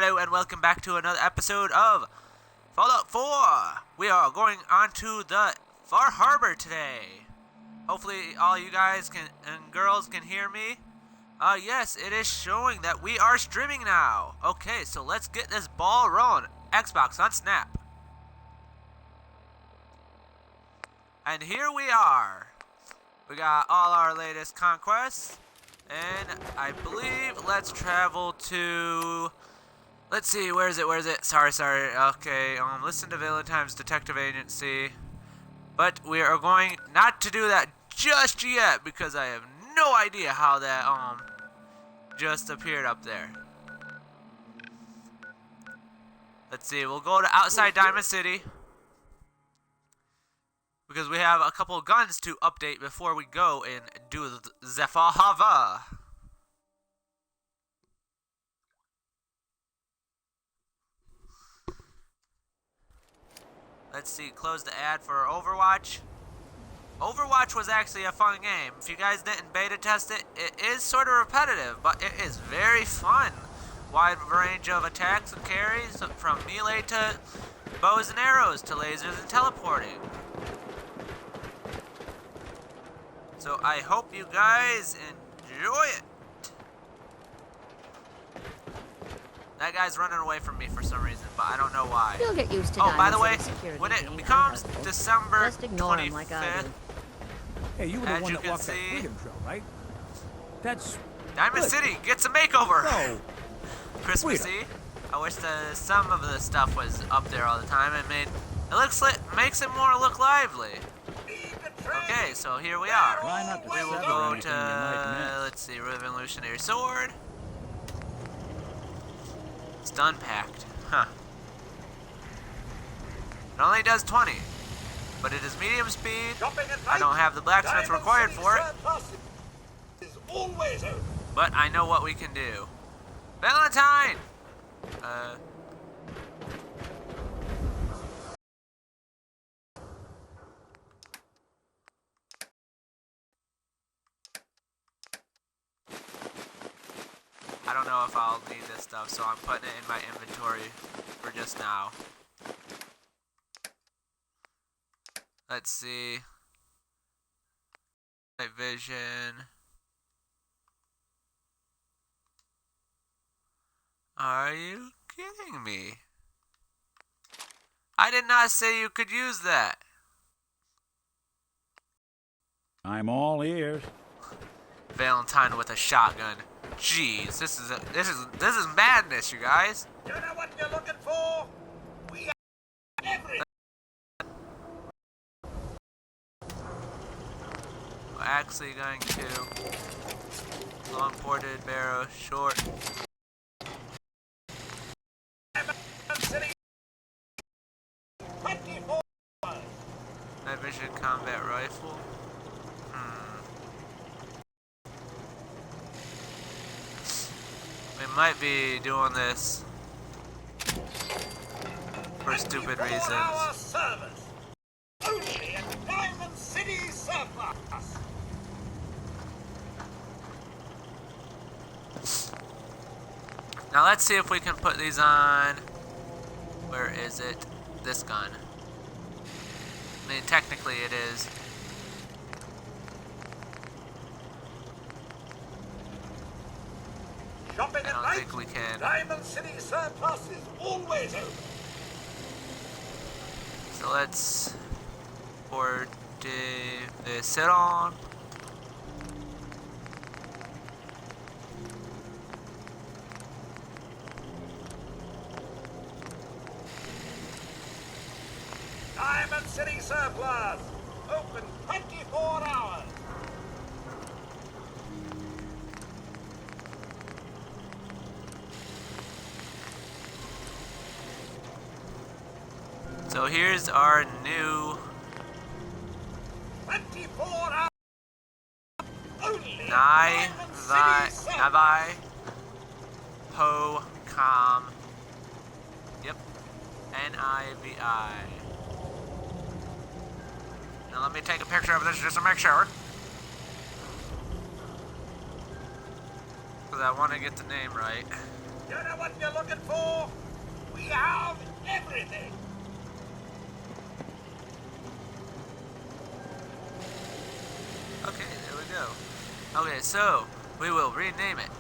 Hello and welcome back to another episode of Fallout 4. We are going on to the Far Harbor today. Hopefully all you guys and girls can hear me. Yes, it is showing that we are streaming now. Okay, so let's get this ball rolling. Xbox on Snap. And here we are. We got all our latest conquests. And I believe let's travel to... Let's see, where is it? Sorry. Okay, listen to Valentine's Detective Agency. But we are going not to do that just yet because I have no idea how that, just appeared up there. Let's see, we'll go to outside Diamond City. Because we have a couple of guns to update before we go and do the Far Harbor. Let's see, close the ad for Overwatch. Overwatch was actually a fun game. If you guys didn't beta test it, it is sort of repetitive, but it is very fun. Wide range of attacks and carries, from melee to bows and arrows to lasers and teleporting. So I hope you guys enjoy it. That guy's running away from me for some reason, but I don't know why. You'll get used to by the way, when it becomes December 25th, like hey, you were the as one you that can walked that see, freedom trail, right? That's Diamond good. City gets a makeover. No. Christmassy. I wish some of the stuff was up there all the time. Makes it more look lively. Okay, so here we are. Try not to We will sever go anything you might to, miss. let's see, Revolutionary Sword. Stun packed. Huh. It only does 20, but it is medium speed. I don't have the blacksmith required for it, but I know what we can do. Valentine! I don't know if I'll need this stuff, so I'm putting it in my inventory for just now. Let's see. Night vision. Are you kidding me? I did not say you could use that. I'm all ears. Valentine with a shotgun. Jeez, this is madness, you guys. You know what you're looking for? We have everything. We're actually going to long ported barrow short. Night vision combat rifle. We might be doing this for stupid reasons. Only at Diamond City Surplus. Now let's see if we can put these on. Where is it? This gun. I mean, technically it is. Shopping I at don't night. think we can. Diamond City Surplus is always open. So let's pour this it on. Diamond City Surplus, open 24 hours. So here's our new 24 hours. Only at Nai Diamond City Surplus. Navi Po Com. Yep. Nivi. Now let me take a picture of this just to make sure. Because I want to get the name right. You know what you're looking for? have everything. Okay, there we go. Okay, so we will rename it.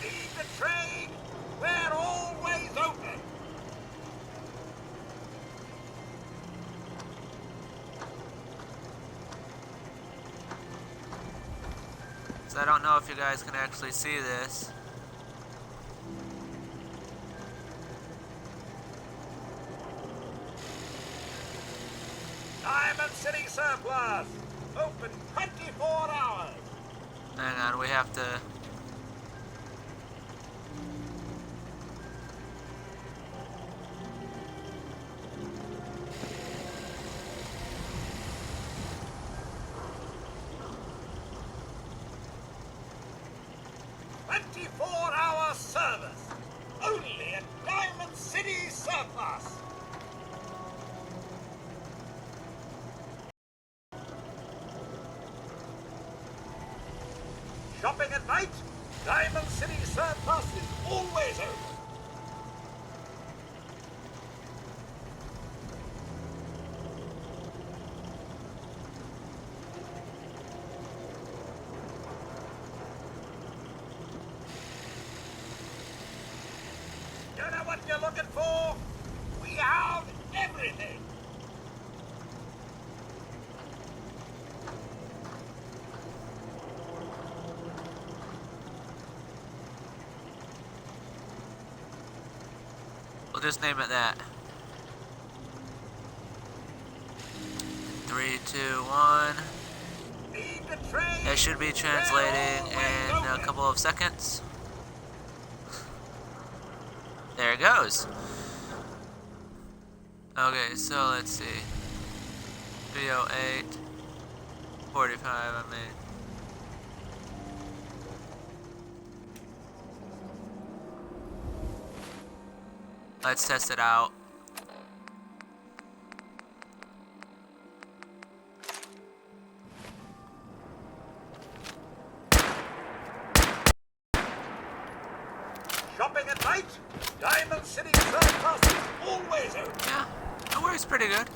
Need the train? We're always open. So I don't know if you guys can actually see this. Diamond City Surplus. Open 24 hours. Hang on, we have to... Hour service. Only at Diamond City Surplus. Shopping at night? Diamond City Surplus is always open. You know what you're looking for? We have everything. We'll just name it that. 3, 2, 1. Need the train? It should be translating in a couple of seconds. There it goes. Okay, so let's see. 308, 45, I mean. Let's test it out. Shopping at night? Diamond City Surplus is always open. Yeah, it works pretty good.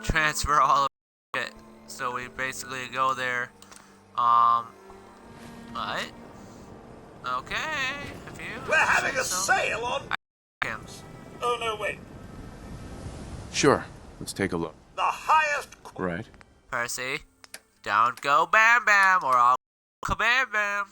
Transfer all of it. So we basically go there. What? Okay, if you We're having say a so. sale on... Hams. Oh, no, wait. Sure. Let's take a look. The highest... Right. Percy, don't go bam bam or I'll kabam bam.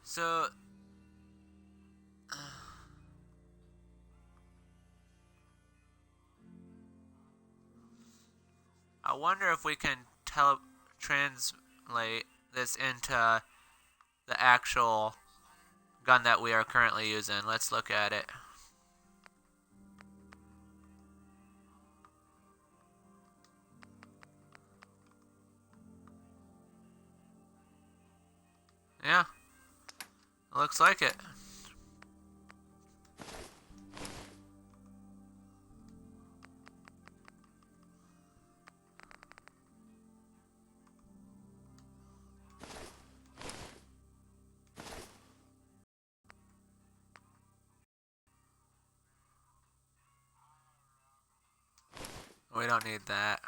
So, I wonder if we can translate this into the actual gun that we are currently using. Let's look at it. Yeah, looks like it. We don't need that.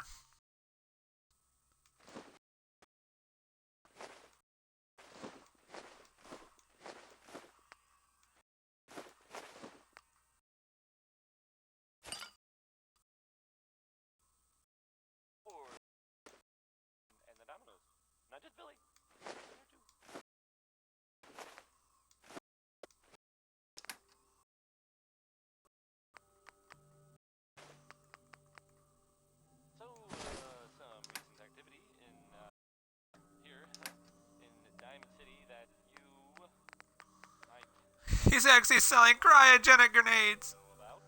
And the dominoes. Not just Billy. So, some recent activity in, here, in Diamond City that you might He's actually selling cryogenic grenades. About.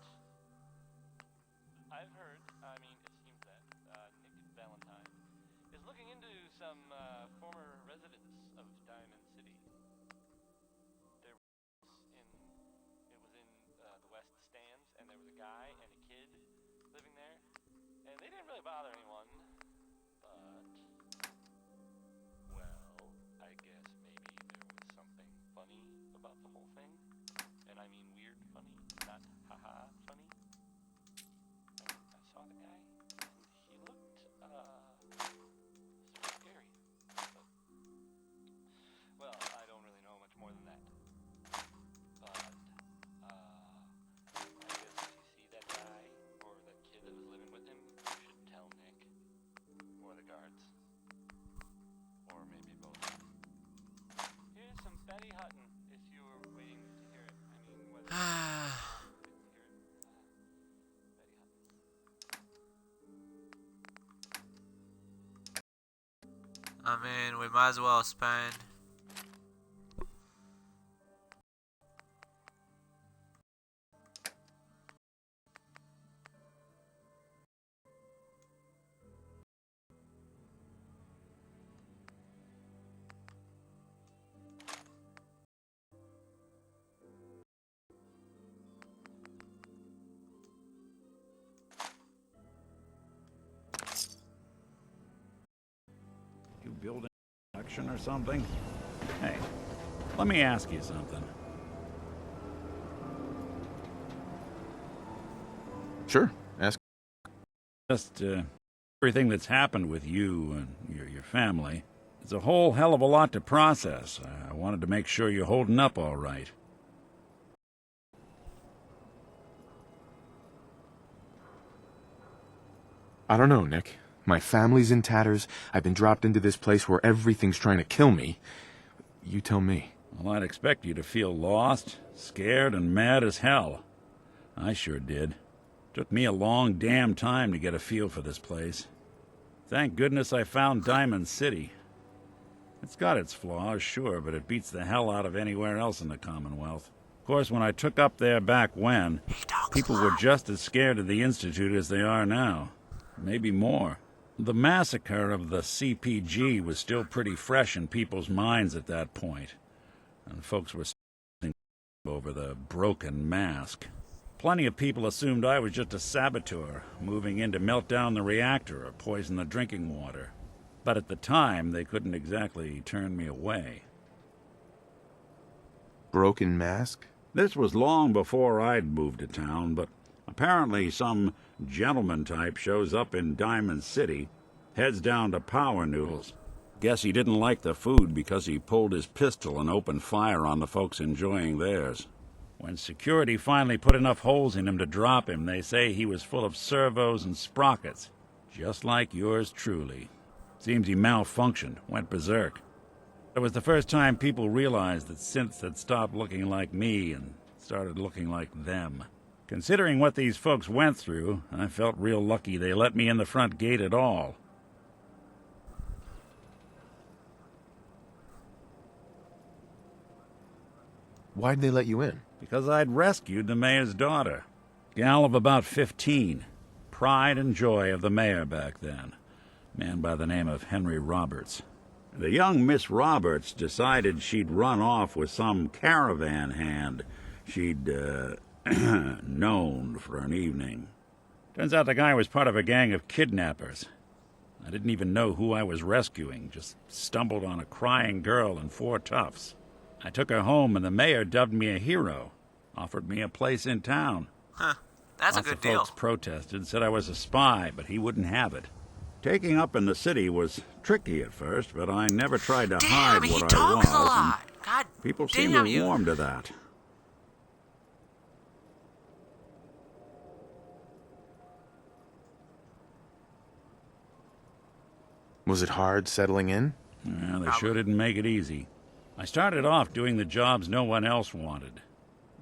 I've heard, I mean, it seems that Nick Valentine is looking into some former residents of Diamond City. There was it was in the West Stands, and there was a guy and a kid living there, and they didn't really bother anyone. But, well, I guess maybe there was something funny about the whole thing. And I mean weird funny, not haha funny. I saw the guy, and he looked, sort of scary. But, well, I don't really know much more than that. But, I guess if you see that guy, or that kid that was living with him, you should tell Nick. Or the guards. Or maybe both. Here's some Betty Hutton, if you were waiting to hear it. I mean, whether you didn't hear it, Betty Hutton. I mean, we might as well spend. You building production or something? Hey, let me ask you something. Sure, ask. Just everything that's happened with you and your family. It's a whole hell of a lot to process. I wanted to make sure you're holding up all right. I don't know, Nick. My family's in tatters. I've been dropped into this place where everything's trying to kill me. You tell me. Well, I'd expect you to feel lost, scared, and mad as hell. I sure did. Took me a long damn time to get a feel for this place. Thank goodness I found Diamond City. It's got its flaws, sure, but it beats the hell out of anywhere else in the Commonwealth. Of course, when I took up there back when, people were just as scared of the Institute as they are now. Maybe more. The massacre of the CPG was still pretty fresh in people's minds at that point, and folks were thinking over the broken mask. Plenty of people assumed I was just a saboteur, moving in to melt down the reactor or poison the drinking water. But at the time, they couldn't exactly turn me away. Broken mask? This was long before I'd moved to town, but apparently some gentleman type shows up in Diamond City, heads down to Power Noodles. Guess he didn't like the food because he pulled his pistol and opened fire on the folks enjoying theirs. When security finally put enough holes in him to drop him, they say he was full of servos and sprockets, just like yours truly. Seems he malfunctioned, went berserk. It was the first time people realized that synths had stopped looking like me and started looking like them. Considering what these folks went through, I felt real lucky they let me in the front gate at all. Why'd they let you in? Because I'd rescued the mayor's daughter. Gal of about 15. Pride and joy of the mayor back then. Man by the name of Henry Roberts. The young Miss Roberts decided she'd run off with some caravan hand she'd, known for an evening. Turns out the guy was part of a gang of kidnappers. I didn't even know who I was rescuing, just stumbled on a crying girl and 4 toughs. I took her home and the mayor dubbed me a hero, offered me a place in town. Huh. That's Lots a good of deal. folks protested, said I was a spy, but he wouldn't have it. Taking up in the city was tricky at first, but I never tried to hide Damn, he what I talks was. a lot. God And people damn seem to you. warm to that. Was it hard settling in? Yeah, they sure didn't make it easy. I started off doing the jobs no one else wanted.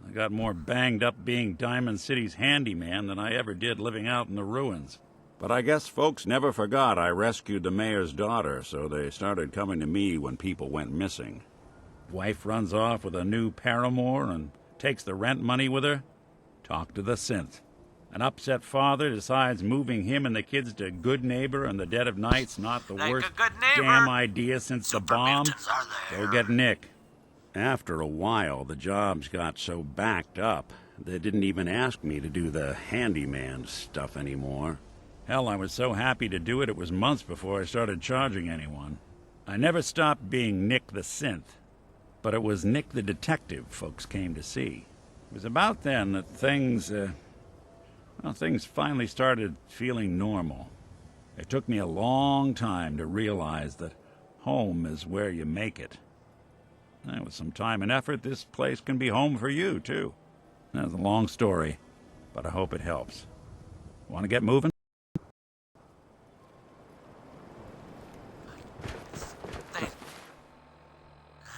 I got more banged up being Diamond City's handyman than I ever did living out in the ruins. But I guess folks never forgot I rescued the mayor's daughter, so they started coming to me when people went missing. Wife runs off with a new paramour, and takes the rent money with her? Talk to the synth. An upset father decides moving him and the kids to Good Neighbor in the dead of night's not the Like a worst good neighbor. damn idea since the Super bomb. mutants are there. Go get Nick. After a while, the jobs got so backed up, they didn't even ask me to do the handyman stuff anymore. Hell, I was so happy to do it, it was months before I started charging anyone. I never stopped being Nick the Synth, but it was Nick the Detective folks came to see. It was about then that things finally started feeling normal. It took me a long time to realize that home is where you make it. And with some time and effort, this place can be home for you, too. That's a long story, but I hope it helps. Want to get moving?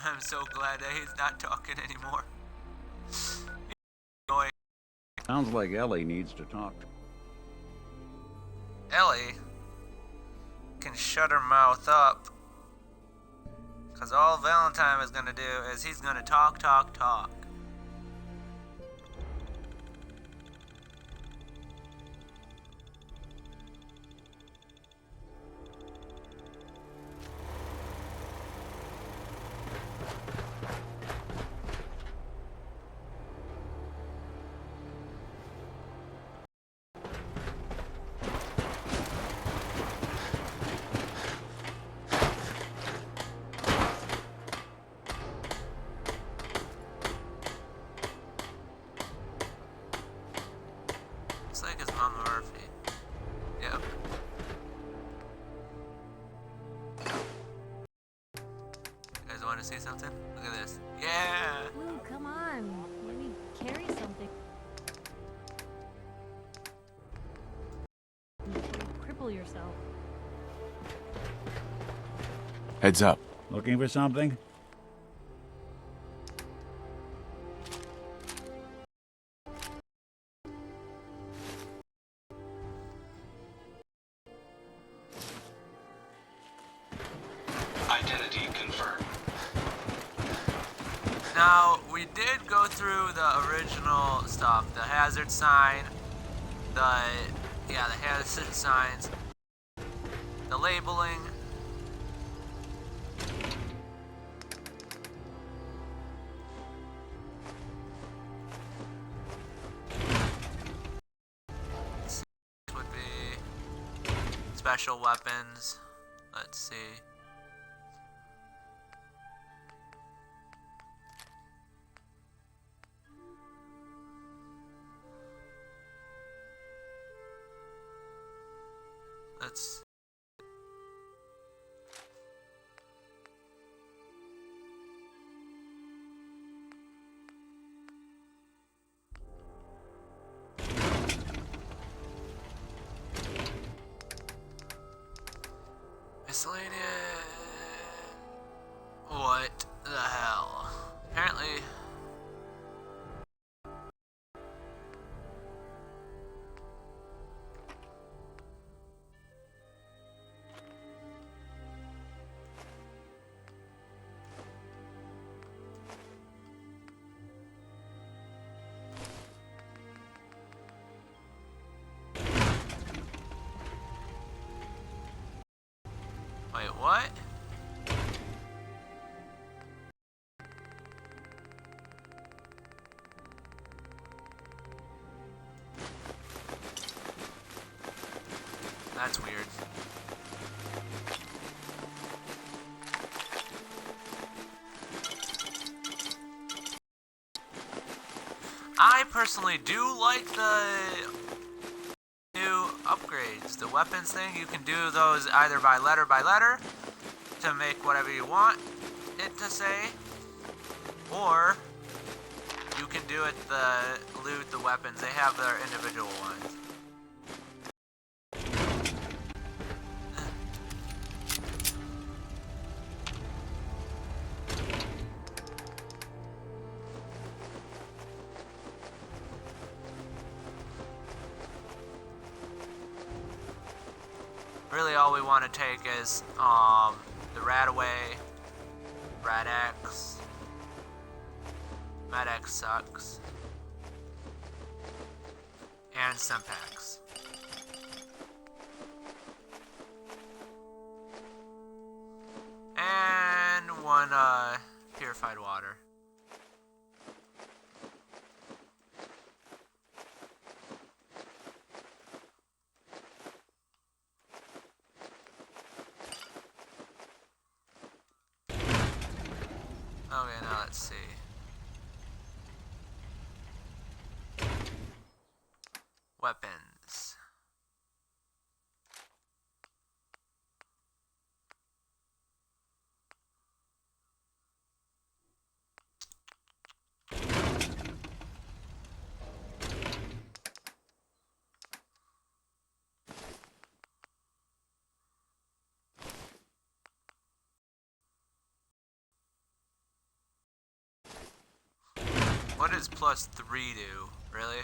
I'm so glad that he's not talking anymore. Annoying. Sounds like Ellie needs to talk. Ellie can shut her mouth up. Because all Valentine is going to do is he's going to talk. Looks like his Mama Murphy. Yep. You guys want to see something? Look at this. Yeah! Ooh, come on. Let me carry something. You cripple yourself. Heads up. Looking for something? Identity confirmed. Now, we did go through the original stuff. The hazard sign. The hazard signs. The labeling. Would be special weapons. Let's see. Let's. Miscellaneous. What the hell? Apparently. Wait, what? That's weird. I personally do like the new upgrades. The weapons thing, you can do those either by letter to make whatever you want it to say, or you can do it loot the weapons. They have their individual ones. Really all we want to take is the Radaway, Rad-X, Med-X sucks. And Sempex. And one purified water. Okay, now let's see. Weapons. What does +3 do? Really?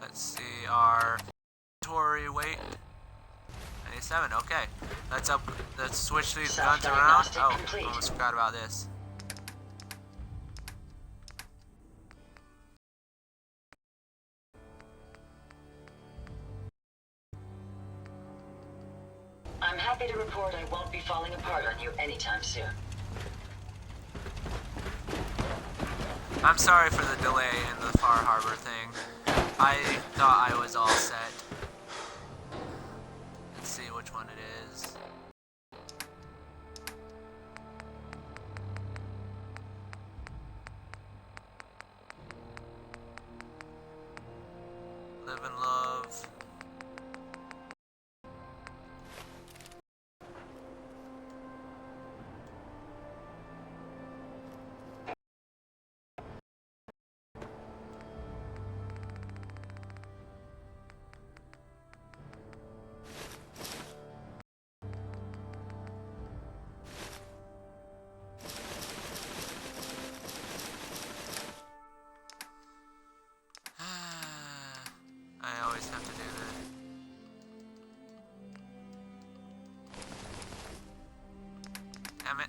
Let's see our inventory weight. 97, okay. Let's switch these guns around. Oh, almost forgot about this. I'm happy to report I won't be falling apart on you anytime soon. I'm sorry for the delay in the Far Harbor thing. I thought I was all set. Let's see which one it is. Live and love. I always have to do that. Damn it.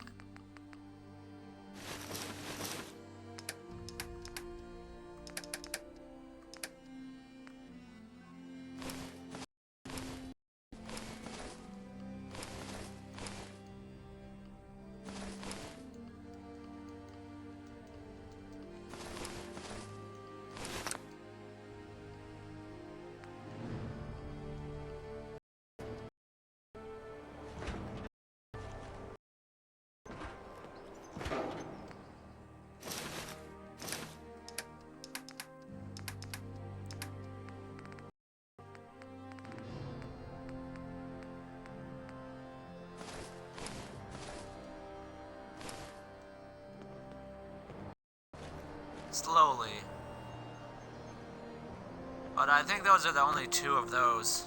Slowly. But I think those are the only two of those.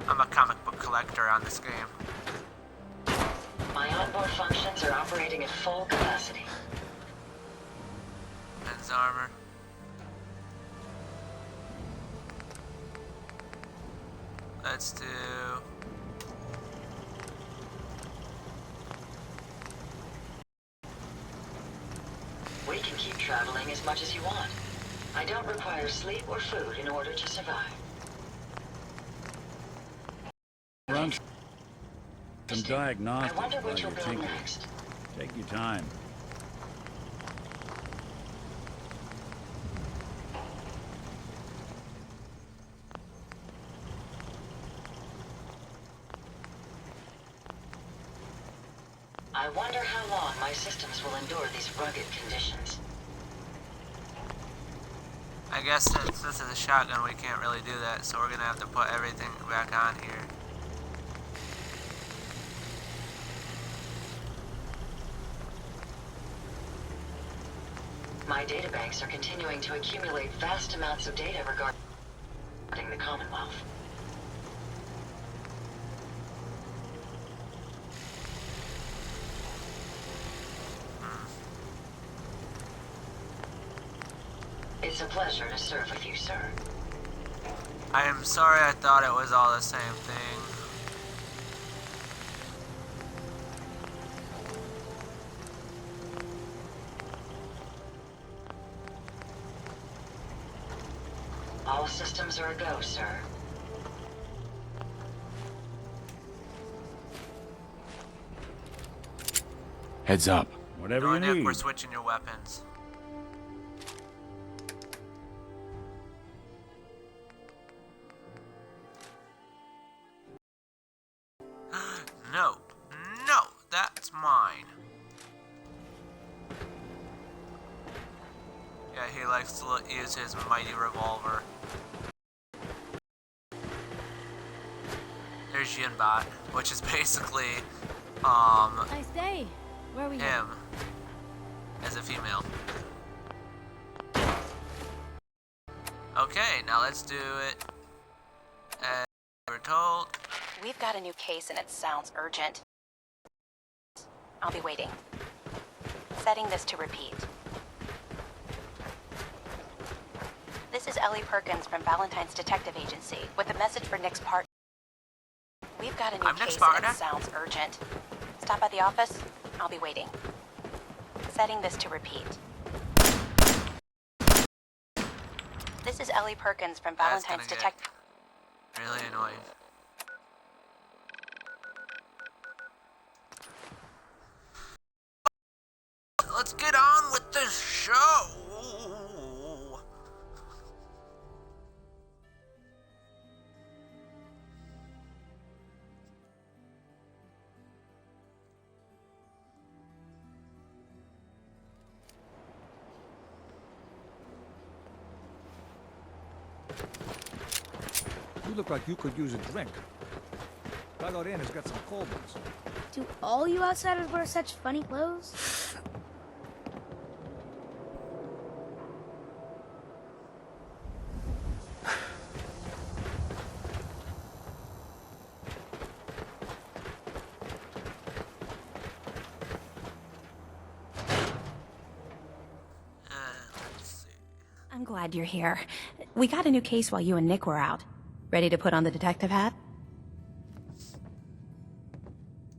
I'm a comic book collector on this game. My onboard functions are operating at full capacity. Men's armor. Let's do... We can keep traveling as much as you want. I don't require sleep or food in order to survive. Run some I diagnostics wonder while what you're you'll build tinkering. next. Take your time. I wonder how long my systems will endure these rugged conditions. I guess since this is a shotgun, we can't really do that, so we're gonna have to put everything back on here. My databanks are continuing to accumulate vast amounts of data regarding the Commonwealth. It's a pleasure to serve with you, sir. I am sorry, I thought it was all the same thing. All systems are a go, sir. Heads up. Whatever No, you Nick, need. we're switching your weapons. No, no, that's mine. Yeah, he likes to use his mighty revolver. There's Yinbot, which is basically, Nice day. Where are we him as a female. Okay, now let's do it as we're told. We've got a new case and it sounds urgent. I'll be waiting. Setting this to repeat. This is Ellie Perkins from Valentine's Detective Agency with a message for Nick's partner. We've got a new I'm Nick's case and partner. it sounds urgent. Stop by the office. I'll be waiting. Setting this to repeat. This is Ellie Perkins from That's Valentine's gonna get Detective. really annoying. Let's get on with this show. You look like you could use a drink. Dugout Inn has got some cold ones. Do all you outsiders wear such funny clothes? Let's see. I'm glad you're here. We got a new case while you and Nick were out. Ready to put on the detective hat?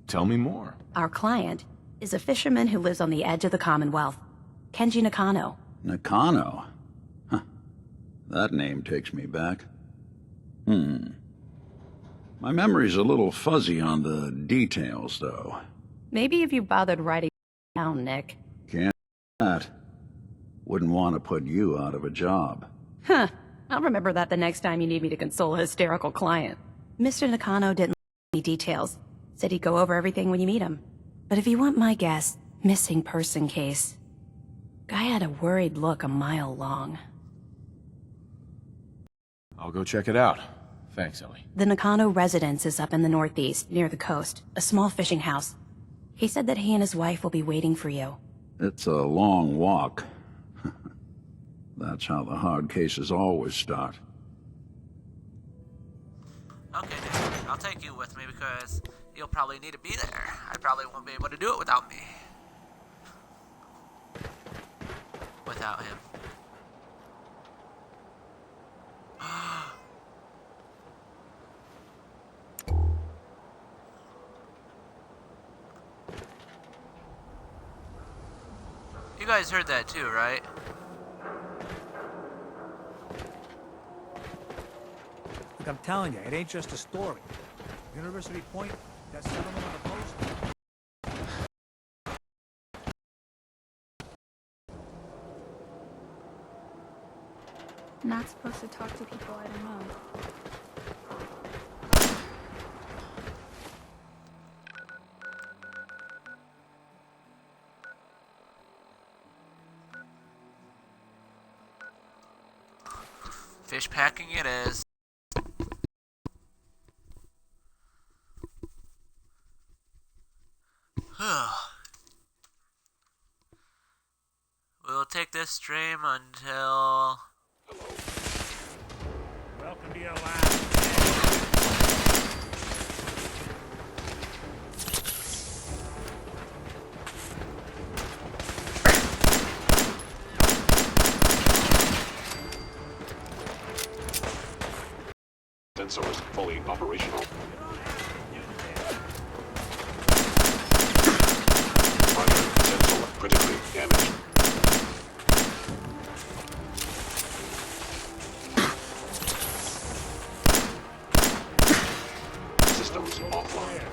Tell me more. Our client is a fisherman who lives on the edge of the Commonwealth. Kenji Nakano. Nakano? Huh. That name takes me back. My memory's a little fuzzy on the details, though. Maybe if you bothered writing down, Nick. Can't do that. Wouldn't want to put you out of a job. Huh. I'll remember that the next time you need me to console a hysterical client. Mr. Nakano didn't leave any details. Said he'd go over everything when you meet him. But if you want my guess, missing person case. Guy had a worried look a mile long. I'll go check it out. Thanks, Ellie. The Nakano residence is up in the northeast, near the coast. A small fishing house. He said that he and his wife will be waiting for you. It's a long walk. That's how the hard cases always start. Okay, Nick, I'll take you with me because you'll probably need to be there. I probably won't be able to do it without me. Without him. You guys heard that too, right? Look, I'm telling you, it ain't just a story. University Point, that settlement on the post. Not supposed to talk to people I don't know. Fish packing it is. We'll take this stream until Welcome to your last. Sensors fully operational. Primary sensor critically damaged. Systems offline.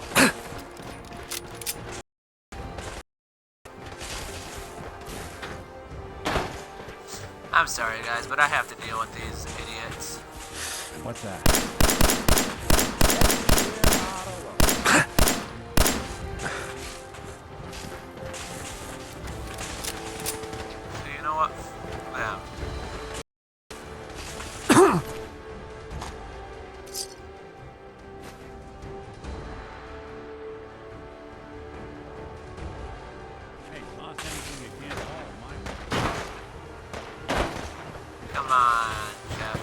I'm sorry, guys, but I have to deal with these idiots. What's that? So you know what? Yeah. Hey, toss anything you can't haul, my. Come on, Jeff.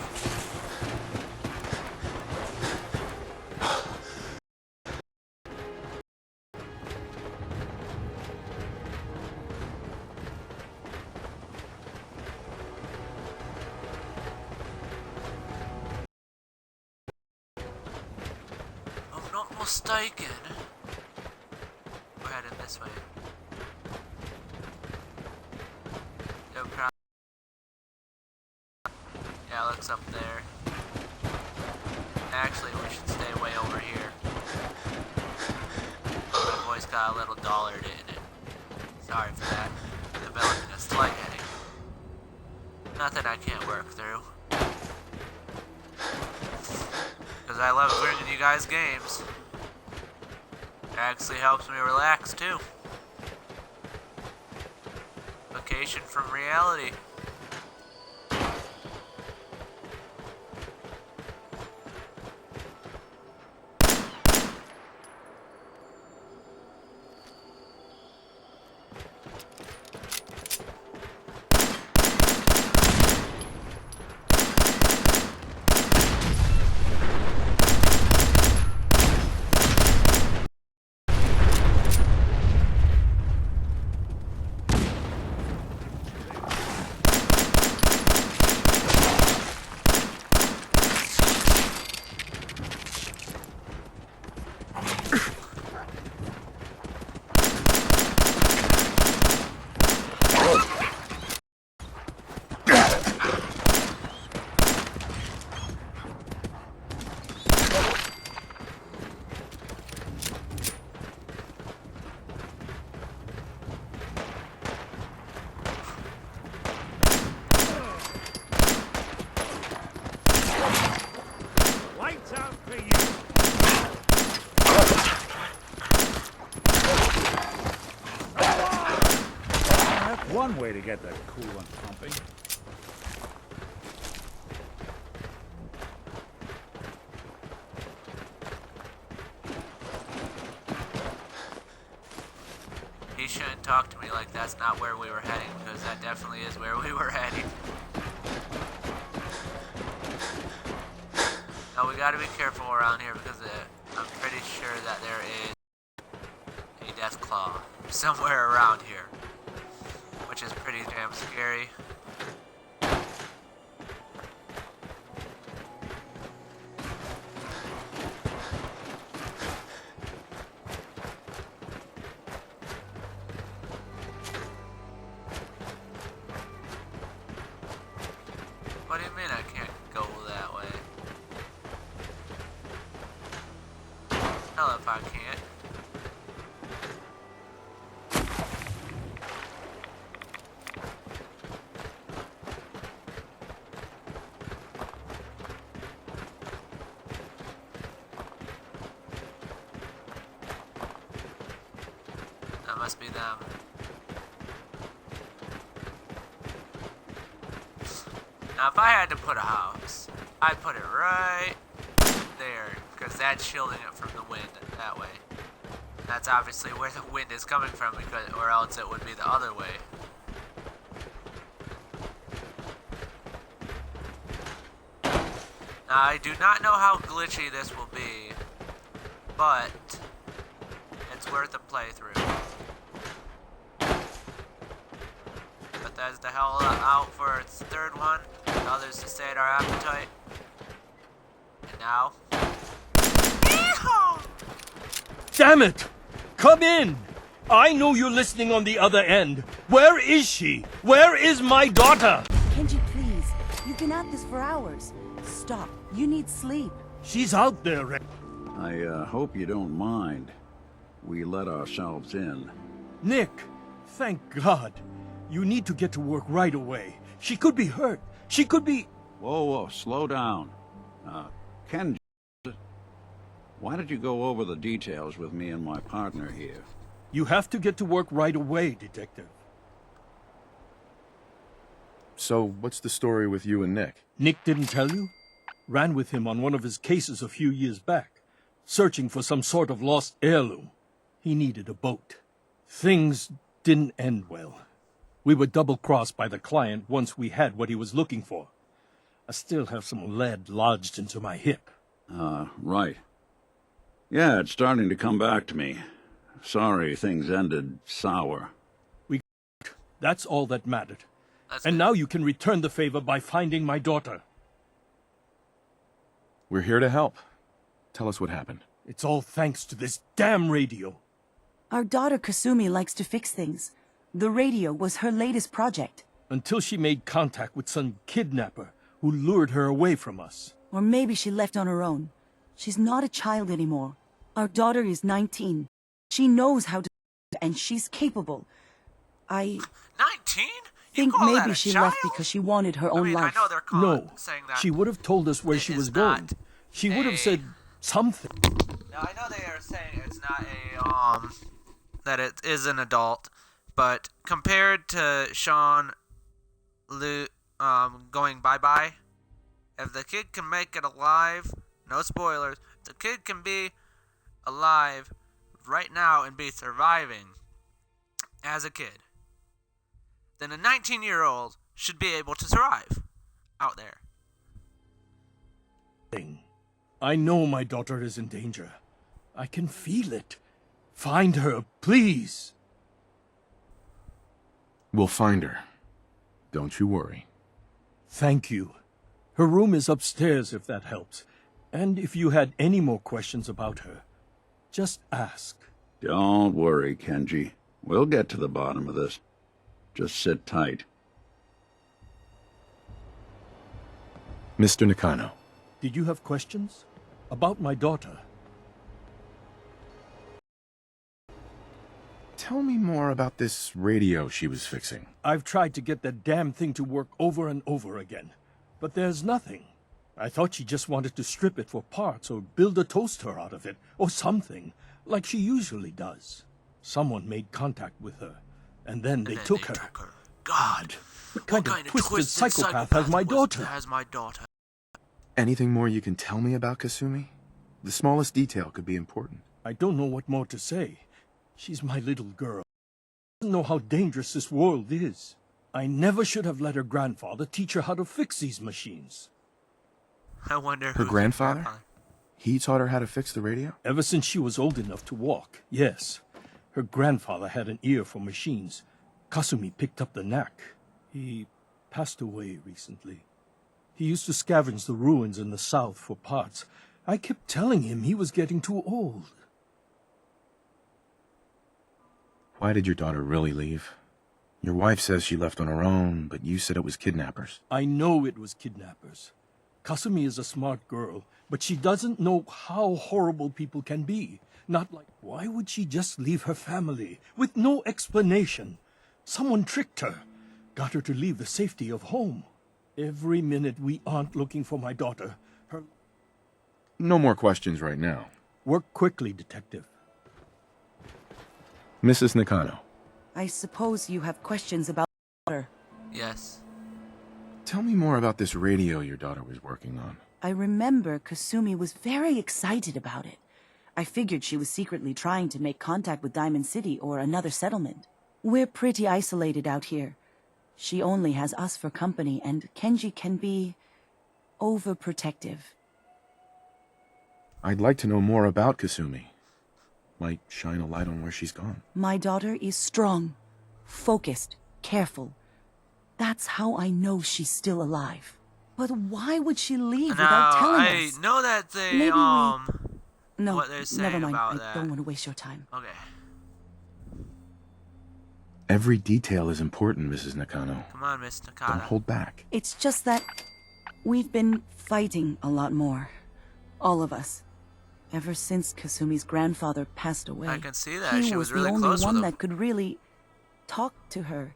If I'm not mistaken, we're headed this way. No problem. Yeah, looks up there. Actually, we should stay way over here. My voice got a little dollared in it. Sorry for that. Developing a slight headache. Nothing I can't work through. Because I love bringing you guys games. It actually helps me relax too. Vacation from reality. Lights out for you. That's one way to get the coolant pumping. He shouldn't talk to me like that's not where we were heading, because that definitely is where we were heading. Now we gotta be careful around here because I'm pretty sure that there is a death claw somewhere around here, which is pretty damn scary. What do you mean I can't go that way? Hell if I can't. That must be them. Now if I had to put a house, I'd put it right there, because that's shielding it from the wind that way. That's obviously where the wind is coming from, because, or else it would be the other way. Now, I do not know how glitchy this will be, but it's worth a playthrough. Bethesda held out for its third one, and others to sate our appetite. And now... Yeehaw! Damn it! Come in! I know you're listening on the other end. Where is she? Where is my daughter? Kenji, please. You've been at this for hours. Stop. You need sleep. She's out there, Red. I hope you don't mind. We let ourselves in. Nick, thank God. You need to get to work right away. She could be hurt. She could be... Whoa, slow down. Ken, why did you go over the details with me and my partner here? You have to get to work right away, Detective. So, what's the story with you and Nick? Nick didn't tell you? Ran with him on one of his cases a few years back, searching for some sort of lost heirloom. He needed a boat. Things didn't end well. We were double-crossed by the client once we had what he was looking for. I still have some lead lodged into my hip. Right. Yeah, it's starting to come back to me. Sorry things ended sour. That's all that mattered. And now you can return the favor by finding my daughter. We're here to help. Tell us what happened. It's all thanks to this damn radio. Our daughter Kasumi likes to fix things. The radio was her latest project. Until she made contact with some kidnapper who lured her away from us. Or maybe she left on her own. She's not a child anymore. Our daughter is 19. She knows how to, and she's capable. 19? Think maybe she left because she wanted her own life. I know they're No, saying that she would have told us where she was going. She would have said something. Now, I know they are saying it's not a, that it is an adult, but compared to Sean going bye-bye, if the kid can make it alive, no spoilers, if the kid can be alive right now and be surviving as a kid, then a 19-year-old should be able to survive out there. I know my daughter is in danger. I can feel it. Find her, please. We'll find her. Don't you worry. Thank you. Her room is upstairs, if that helps. And if you had any more questions about her, just ask. Don't worry, Kenji. We'll get to the bottom of this. Just sit tight. Mr. Nakano. Did you have questions? About my daughter? Tell me more about this radio she was fixing. I've tried to get that damn thing to work over and over again, but there's nothing. I thought she just wanted to strip it for parts or build a toaster out of it, or something, like she usually does. Someone made contact with her, and then they took her. God, what kind of twisted psychopath has my daughter? Anything more you can tell me about Kasumi? The smallest detail could be important. I don't know what more to say. She's my little girl. I don't know how dangerous this world is. I never should have let her grandfather teach her how to fix these machines. I wonder her grandfather? He taught her how to fix the radio? Ever since she was old enough to walk, yes. Her grandfather had an ear for machines. Kasumi picked up the knack. He passed away recently. He used to scavenge the ruins in the south for parts. I kept telling him he was getting too old. Why did your daughter really leave? Your wife says she left on her own, but you said it was kidnappers. I know it was kidnappers. Kasumi is a smart girl, but she doesn't know how horrible people can be. Not like, why would she just leave her family with no explanation? Someone tricked her, got her to leave the safety of home. Every minute we aren't looking for my daughter, her... No more questions right now. Work quickly, Detective. Mrs. Nakano. I suppose you have questions about her. Yes. Tell me more about this radio your daughter was working on. I remember Kasumi was very excited about it. I figured she was secretly trying to make contact with Diamond City or another settlement. We're pretty isolated out here. She only has us for company, and Kenji can be overprotective. I'd like to know more about Kasumi. Might shine a light on where she's gone. My daughter is strong, focused, careful. That's how I know she's still alive. But why would she leave without telling us? I know that they, Maybe No, what they're saying never mind. about I that. don't want to waste your time. Okay. Every detail is important, Mrs. Nakano. Come on, Miss Nakano. Don't hold back. It's just that we've been fighting a lot more. All of us. Ever since Kasumi's grandfather passed away. I can see that. He She was really the only close with one him. that could really talk to her.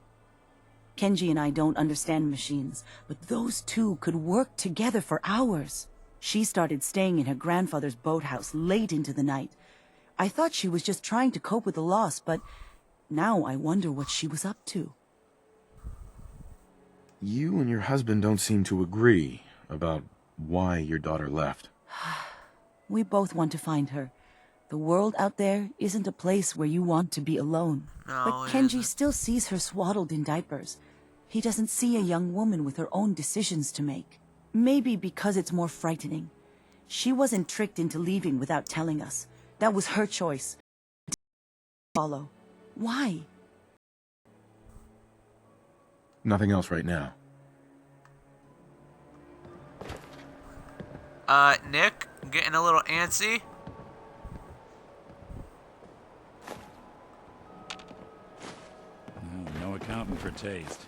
Kenji and I don't understand machines, but those two could work together for hours. She started staying in her grandfather's boathouse late into the night. I thought she was just trying to cope with the loss, but now I wonder what she was up to. You and your husband don't seem to agree about why your daughter left. We both want to find her. The world out there isn't a place where you want to be alone. No, but Kenji still sees her swaddled in diapers. He doesn't see a young woman with her own decisions to make. Maybe because it's more frightening. She wasn't tricked into leaving without telling us. That was her choice. Follow. Why? Nothing else right now. Nick, getting a little antsy. No accounting for taste.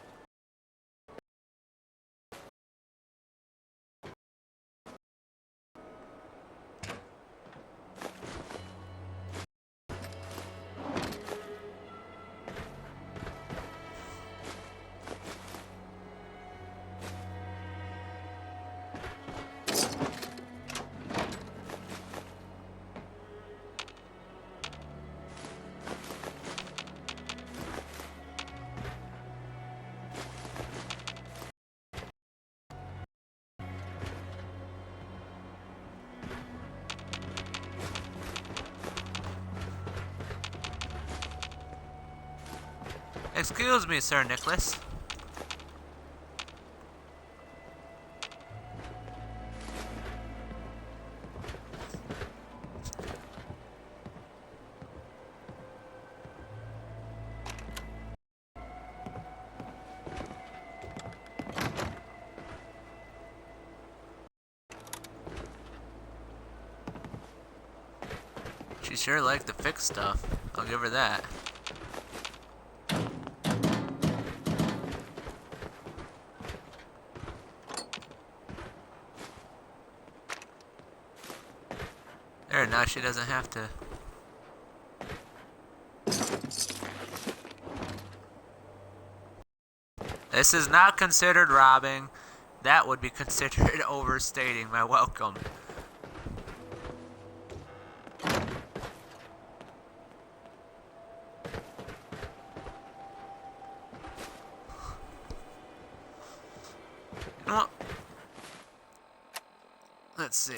Excuse me, Sir Nicholas. She sure liked to fix stuff. I'll give her that. There, now she doesn't have to. This is not considered robbing. That would be considered overstating my welcome. You know what? Let's see.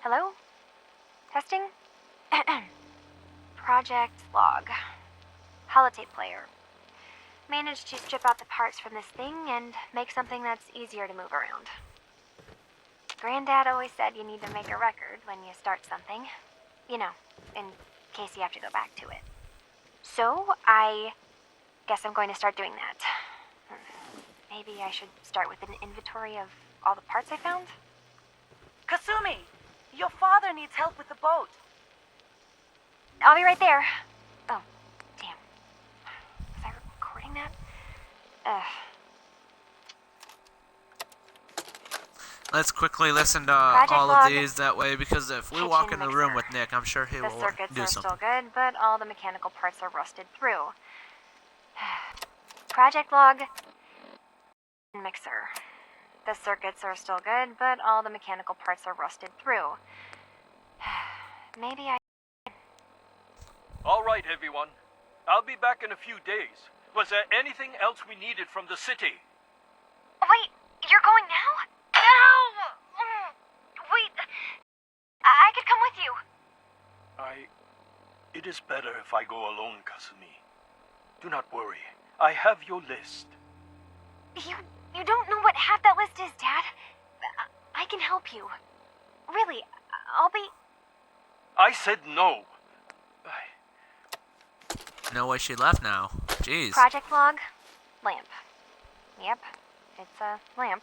Hello? Testing? Project log. Holotape player. Managed to strip out the parts from this thing and make something that's easier to move around. Granddad always said you need to make a record when you start something. You know, in case you have to go back to it. So, I guess I'm going to start doing that. Maybe I should start with an inventory of all the parts I found? Kasumi! Your father needs help with the boat. I'll be right there. Oh, damn. Was I recording that? Let's quickly listen to Project all log. of these that way, because if we walk in the room with Nick, I'm sure he The will circuits do are something. still good, but all the mechanical parts are rusted through. Project log. Mixer. The circuits are still good, but all the mechanical parts are rusted through. Maybe I... All right, everyone. I'll be back in a few days. Was there anything else we needed from the city? Wait, you're going now? No! Wait, I could come with you. It is better if I go alone, Kasumi. Do not worry. I have your list. You don't know what half that list is, Dad. I can help you. Really, I'll be... I said no. No way she left now. Jeez. Project log, lamp. Yep, it's a lamp.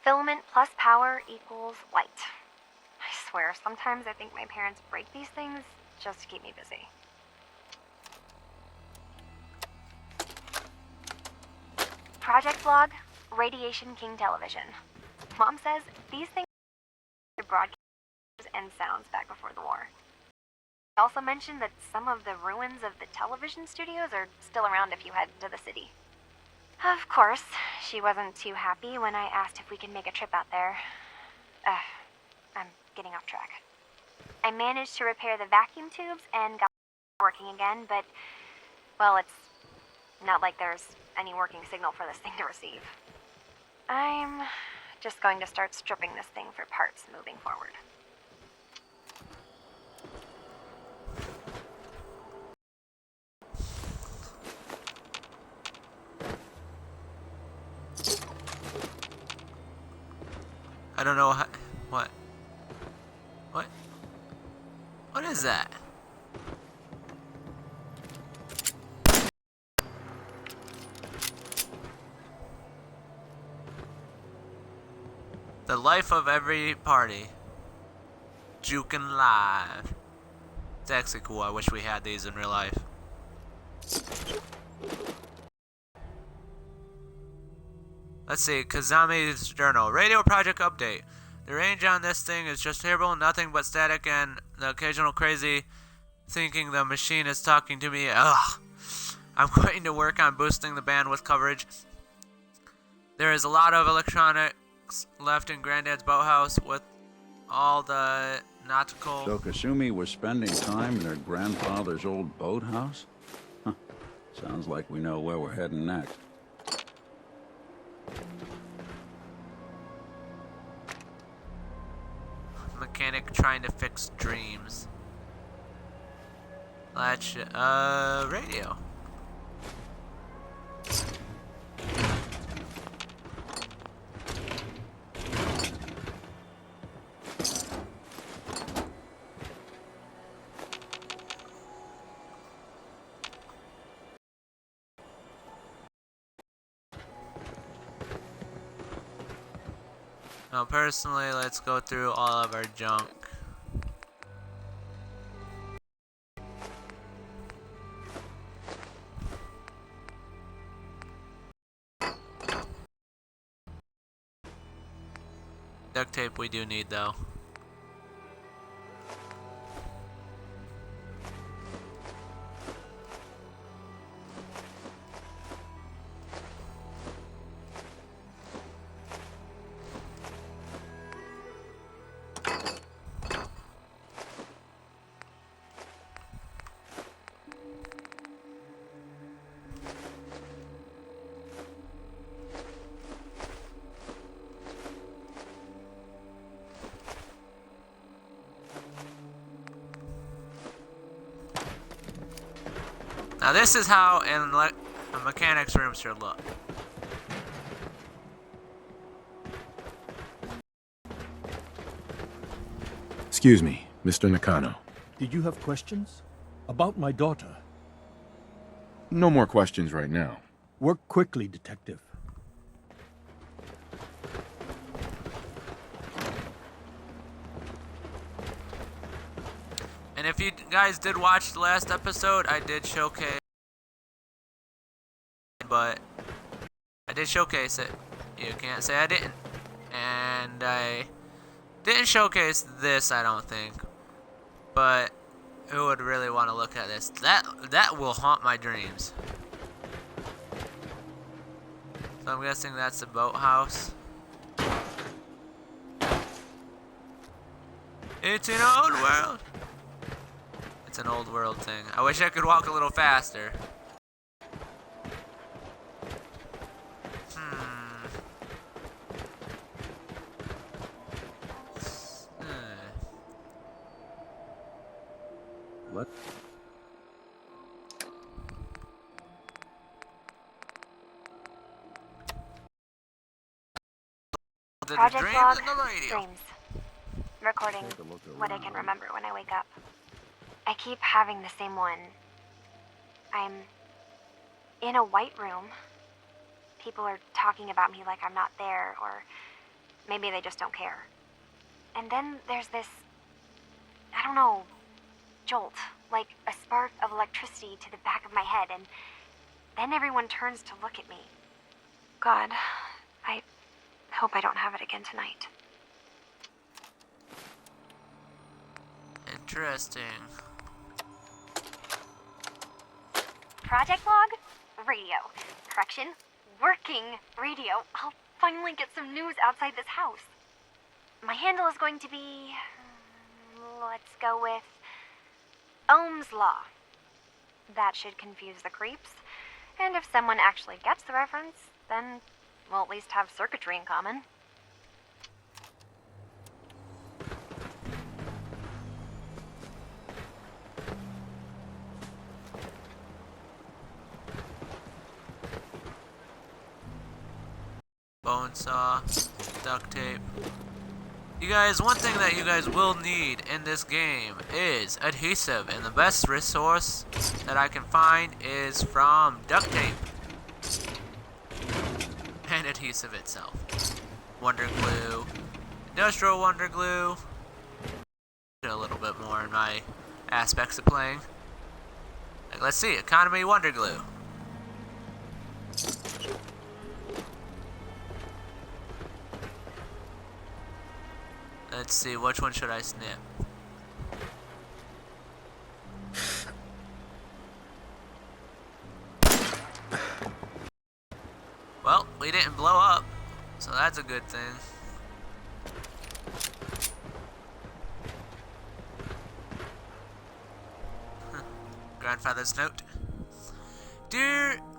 Filament plus power equals light. I swear, sometimes I think my parents break these things just to keep me busy. Project log, Radiation King television. Mom says these things are broadcasters and sounds back before the war. Also mentioned that some of the ruins of the television studios are still around if you head to the city. Of course, she wasn't too happy when I asked if we could make a trip out there. I'm getting off track. I managed to repair the vacuum tubes and got working again, but, well, it's not like there's any working signal for this thing to receive. I'm just going to start stripping this thing for parts moving forward. I don't know how, what? What? What is that? The life of every party. Jukin' live. It's actually cool. I wish we had these in real life. Let's see, Kazami's journal. Radio project update. The range on this thing is just terrible, nothing but static and the occasional crazy thinking the machine is talking to me. Ugh. I'm going to work on boosting the bandwidth coverage. There is a lot of electronics left in Granddad's boathouse with all the nautical... So Kasumi was spending time in her grandfather's old boathouse? Huh. Sounds like we know where we're heading next. Mechanic trying to fix dreams. Latch, radio. Now, personally, let's go through all of our junk. Duct tape we do need, though. Now this is how a mechanic's room should look. Excuse me, Mr. Nakano. Did you have questions? About my daughter? No more questions right now. Work quickly, Detective. And if you guys did watch the last episode, I did showcase, but I did showcase it. You can't say I didn't. And I didn't showcase this, I don't think. But who would really want to look at this? That will haunt my dreams. So I'm guessing that's the boathouse. It's an old world. It's an old world thing. I wish I could walk a little faster. the Project dreams log, and the radio. dreams. Recording what I can remember when I wake up. I keep having the same one. I'm in a white room. People are talking about me like I'm not there, or maybe they just don't care. And then there's this, I don't know, jolt, like a spark of electricity to the back of my head, and then everyone turns to look at me. God, I hope I don't have it again tonight. Interesting. Project log? Radio. Correction, working radio. I'll finally get some news outside this house. My handle is going to be... let's go with... Ohm's Law. That should confuse the creeps. And if someone actually gets the reference, then we'll at least have circuitry in common. Bone saw, duct tape. You guys, one thing that you guys will need in this game is adhesive, and the best resource that I can find is from duct tape and adhesive itself. Wonder glue, industrial wonder glue. A little bit more in my aspects of playing. Like, let's see, economy wonder glue. Let's see, which one should I snip? Well, we didn't blow up, so that's a good thing. Grandfather's note.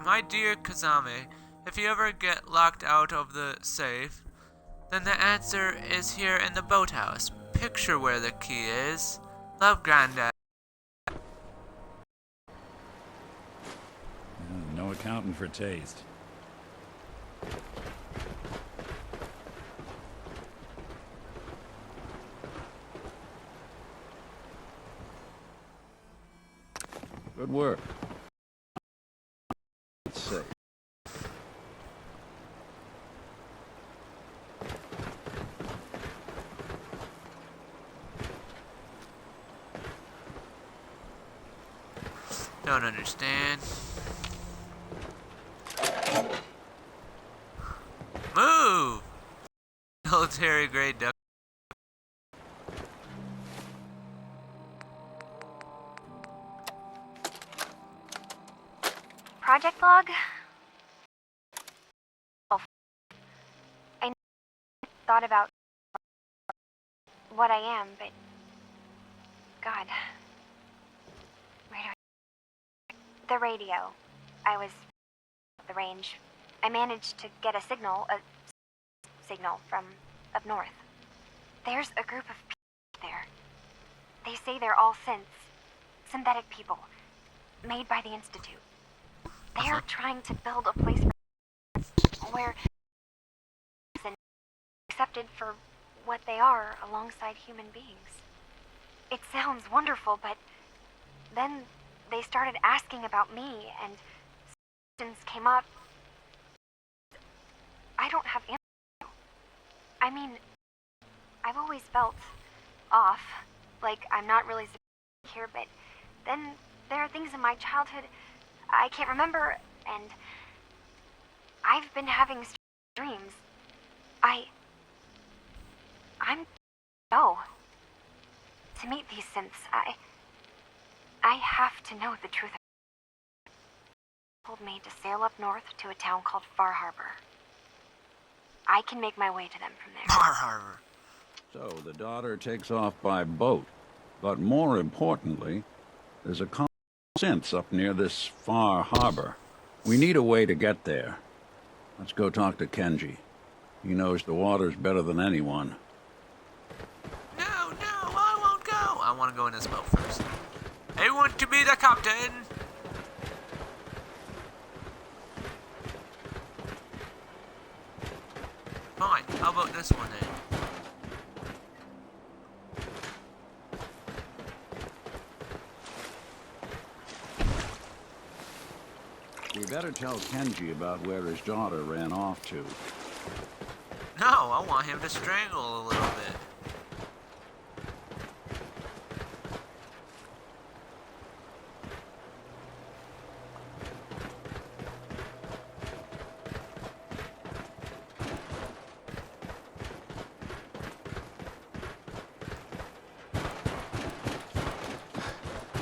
My dear Kazame, if you ever get locked out of the safe, then the answer is here in the boathouse. Picture where the key is. Love, Granddad. No accounting for taste. Good work. Let's see. Don't understand. Move! Military grade duck. Project log? Oh, I thought about what I am, but God. The radio. I was at the range. I managed to get a signal from up north. There's a group of people there. They say they're all synthetic people, made by the Institute. They're trying to build a place where accepted for what they are alongside human beings. It sounds wonderful, but then they started asking about me, and questions came up. I don't have answers. I mean, I've always felt off, like I'm not really here, but then there are things in my childhood I can't remember, and I've been having dreams. I'm to meet these synths. I have to know the truth. Told me to sail up north to a town called Far Harbor. I can make my way to them from there. Far Harbor. So the daughter takes off by boat, but more importantly, there's a synths up near this Far Harbor. We need a way to get there. Let's go talk to Kenji. He knows the waters better than anyone. No, I won't go. I want to go in this boat first. I want to be the captain. Fine, I'll about this one then? We better tell Kenji about where his daughter ran off to. No, I want him to strangle a little bit.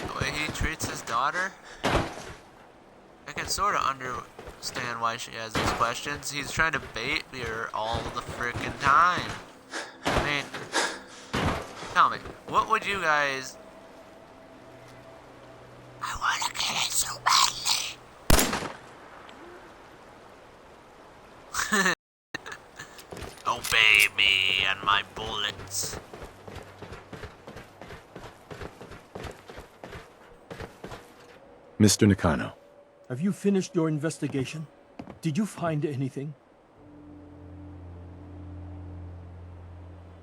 The way he treats his daughter? I can sort of understand why she has these questions. He's trying to bait her all the freaking time. I mean, tell me, what would you guys... I want to get it so badly. Obey me and my bullets. Mr. Nakano. Have you finished your investigation? Did you find anything?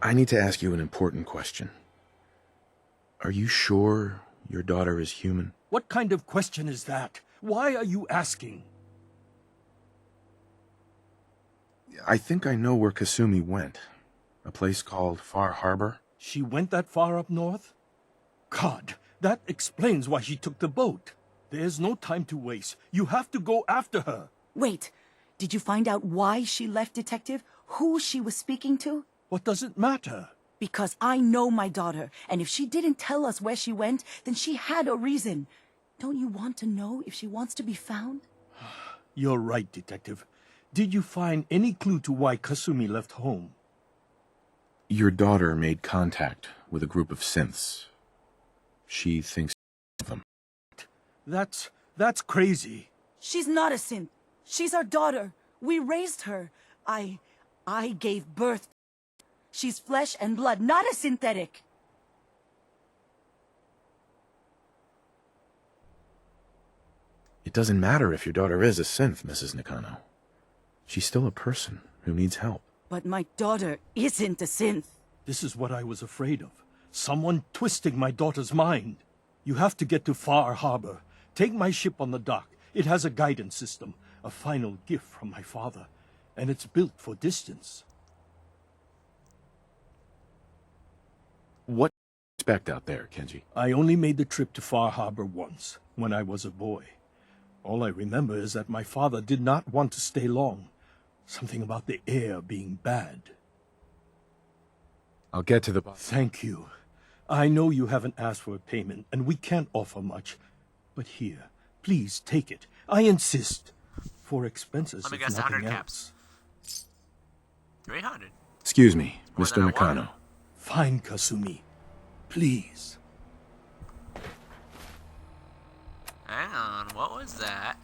I need to ask you an important question. Are you sure your daughter is human? What kind of question is that? Why are you asking? I think I know where Kasumi went. A place called Far Harbor. She went that far up north? God, that explains why she took the boat. There's no time to waste. You have to go after her. Wait, did you find out why she left, Detective? Who she was speaking to? What does it matter? Because I know my daughter, and if she didn't tell us where she went, then she had a reason. Don't you want to know if she wants to be found? You're right, Detective. Did you find any clue to why Kasumi left home? Your daughter made contact with a group of synths. She thinks of them. That's crazy. She's not a synth. She's our daughter. We raised her. I gave birth. She's flesh and blood, not a synthetic. It doesn't matter if your daughter is a synth, Mrs. Nakano. She's still a person who needs help. But my daughter isn't a synth. This is what I was afraid of. Someone twisting my daughter's mind. You have to get to Far Harbor. Take my ship on the dock. It has a guidance system, a final gift from my father, and it's built for distance. What do you expect out there, Kenji? I only made the trip to Far Harbor once, when I was a boy. All I remember is that my father did not want to stay long. Something about the air being bad. I'll get to the... Thank you. I know you haven't asked for a payment, and we can't offer much. But here, please take it. I insist. For expenses, let me if guess, nothing 100 else. caps. 300. Excuse me, More Mr. than I Nakano. wanted. Fine, Kasumi. Please. Hang on, what was that?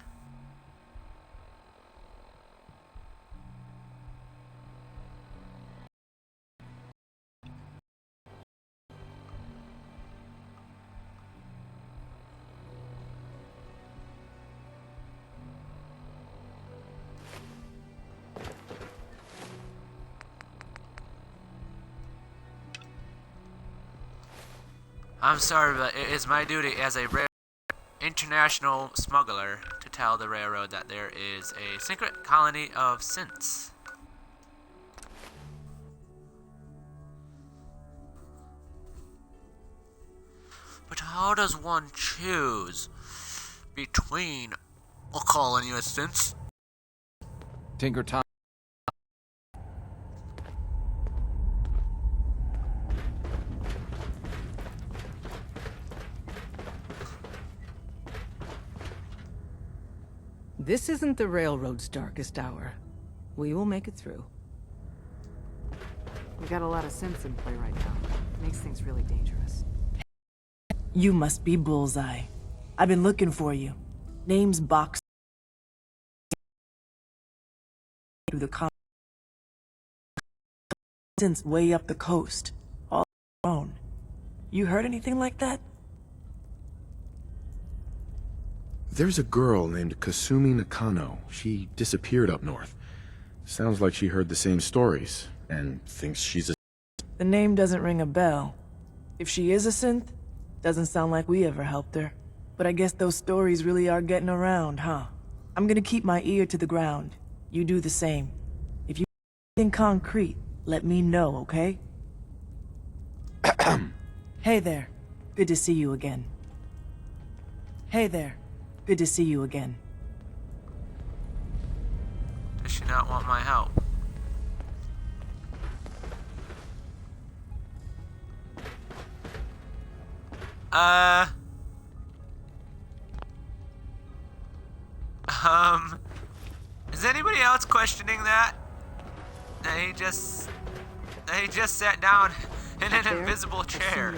I'm sorry, but it is my duty as a international smuggler to tell the railroad that there is a secret colony of synths. But how does one choose between a colony of synths? Tinker Tom. This isn't the railroad's darkest hour. We will make it through. We got a lot of synths in play right now. Makes things really dangerous. You must be Bullseye. I've been looking for you. Name's Box. Through the since way up the coast, all alone. You heard anything like that? There's a girl named Kasumi Nakano. She disappeared up north. Sounds like she heard the same stories. and thinks she's a... The name doesn't ring a bell. If she is a synth, doesn't sound like we ever helped her. But I guess those stories really are getting around, huh? I'm gonna keep my ear to the ground. You do the same. If you in concrete, let me know, okay? Hey there. Good to see you again. Hey there. Good to see you again. Does she not want my help? Is anybody else questioning that? That he just sat down in an invisible chair.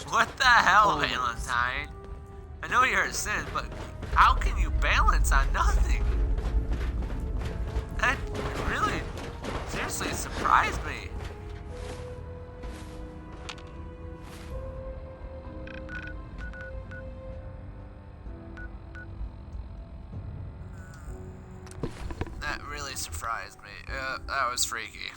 What the hell, Valentine? I know you're a synth, but how can you balance on nothing? That really, seriously surprised me. That really surprised me. That was freaky.